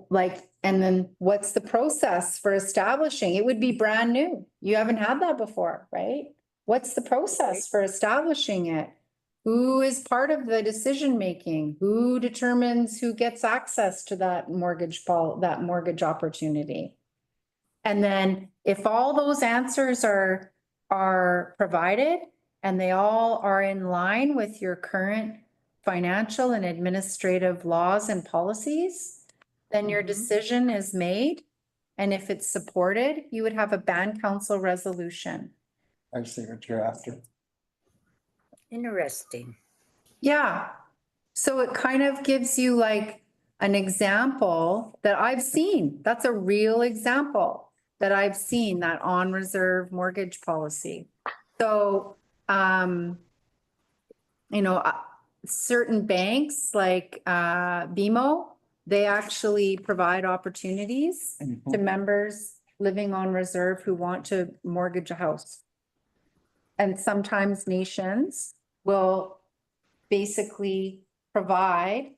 like, and then what's the process for establishing? It would be brand new. You haven't had that before, right? What's the process for establishing it? Who is part of the decision making? Who determines who gets access to that that mortgage opportunity? And then if all those answers are provided and they all are in line with your current financial and administrative laws and policies, then your decision is made. And if it's supported, you would have a band council resolution. I see what you're after. Interesting. Yeah. So it kind of gives you like an example that I've seen. That's a real example that I've seen, that on reserve mortgage policy. So, you know, certain banks like BMO, they actually provide opportunities to members living on reserve who want to mortgage a house. And sometimes nations will basically provide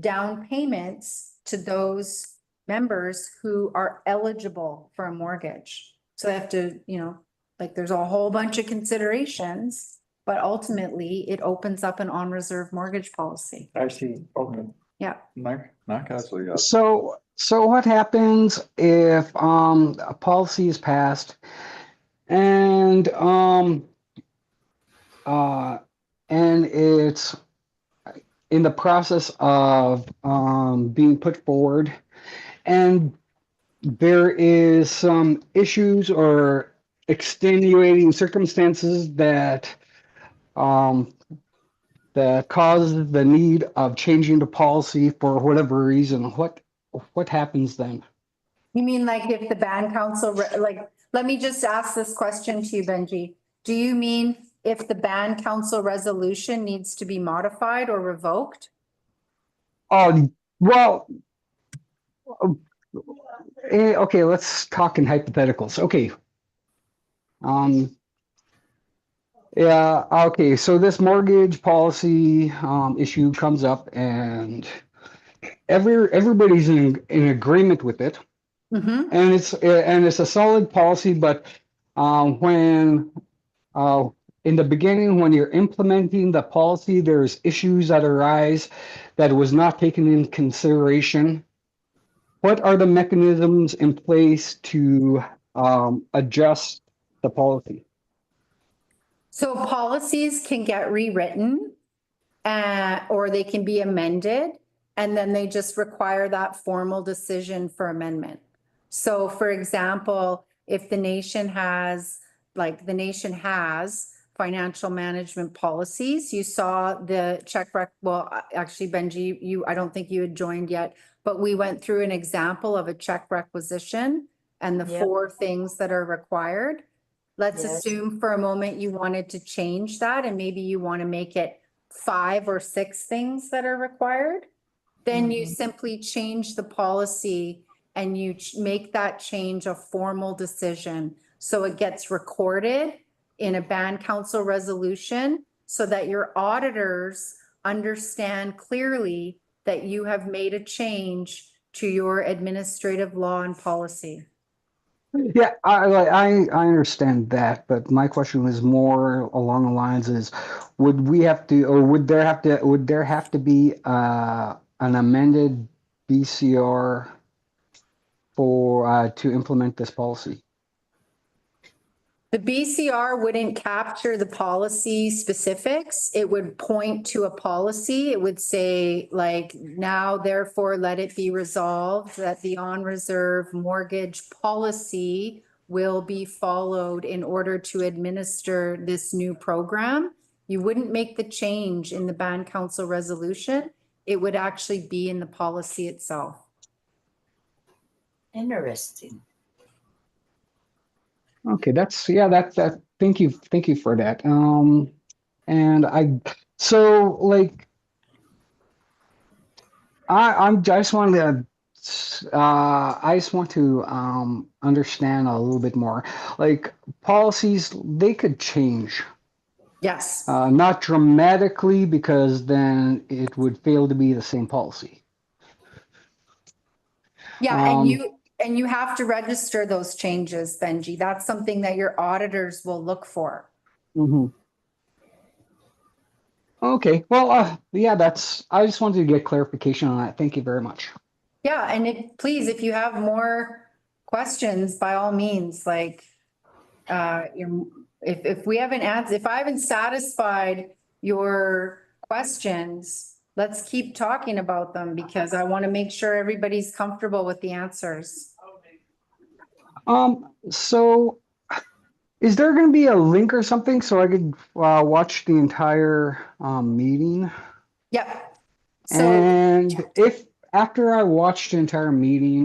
down payments to those members who are eligible for a mortgage. So they have to, you know, like there's a whole bunch of considerations, but ultimately it opens up an on-reserve mortgage policy. I see. Okay. Yeah. Not Castle, yeah. So what happens if a policy is passed and it's in the process of being put forward, and there is some issues or extenuating circumstances that that causes the need of changing the policy for whatever reason? What happens then? You mean like if the band council, like, let me just ask this question to you, Benji. Do you mean if the band council resolution needs to be modified or revoked? Oh, well, okay, let's talk in hypotheticals. Okay. Yeah, okay, so this mortgage policy issue comes up and everybody's in agreement with it. Mm-hmm. And it's a solid policy, but when in the beginning, when you're implementing the policy, there's issues that arise that was not taken into consideration. What are the mechanisms in place to adjust the policy? So policies can get rewritten or they can be amended, and then they just require that formal decision for amendment. So for example, if the nation has like the nation has financial management policies. You saw the actually Benji, I don't think you had joined yet, but we went through an example of a check requisition and the Yep. 4 things that are required. Let's Yes. assume for a moment you wanted to change that and maybe you want to make it 5 or 6 things that are required. Then you simply change the policy and you make that change a formal decision. So it gets recorded in a band council resolution so that your auditors understand clearly that you have made a change to your administrative law and policy. Yeah, I understand that, but my question was more along the lines is, would we have to, or would there have to be an amended BCR for to implement this policy? The BCR wouldn't capture the policy specifics. It would point to a policy. It would say like, now therefore let it be resolved that the on-reserve mortgage policy will be followed in order to administer this new program. You wouldn't make the change in the band council resolution. It would actually be in the policy itself. Interesting. Okay, that thank you for that. And I just want to understand a little bit more. Like policies, they could change, Yes. not dramatically, because then it would fail to be the same policy. Yeah, and you have to register those changes, Benji. That's something that your auditors will look for. Mhm. Okay, well, yeah, I just wanted to get clarification on that. Thank you very much. Yeah, and please, if you have more questions, by all means, like, if we haven't answered, if I haven't satisfied your questions, let's keep talking about them because I want to make sure everybody's comfortable with the answers. So is there going to be a link or something so I could watch the entire meeting? Yep. So, And if after I watched the entire meeting,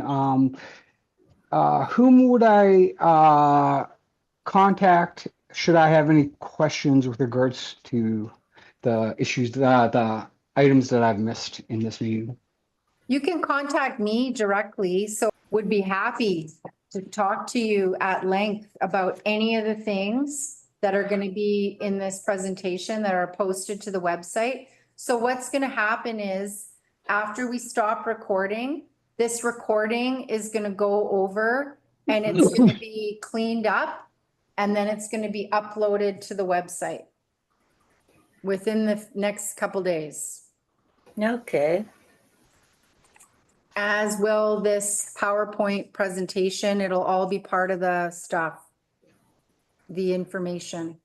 whom would I contact? Should I have any questions with regards to the issues, the items that I've missed in this meeting? you can contact me directly, so would be happy to talk to you at length about any of the things that are going to be in this presentation that are posted to the website. So what's going to happen is after we stop recording, this recording is going to go over and it's going to be cleaned up and then it's going to be uploaded to the website within the next couple days. Okay. As will this PowerPoint presentation. It'll all be part of the stuff, the information.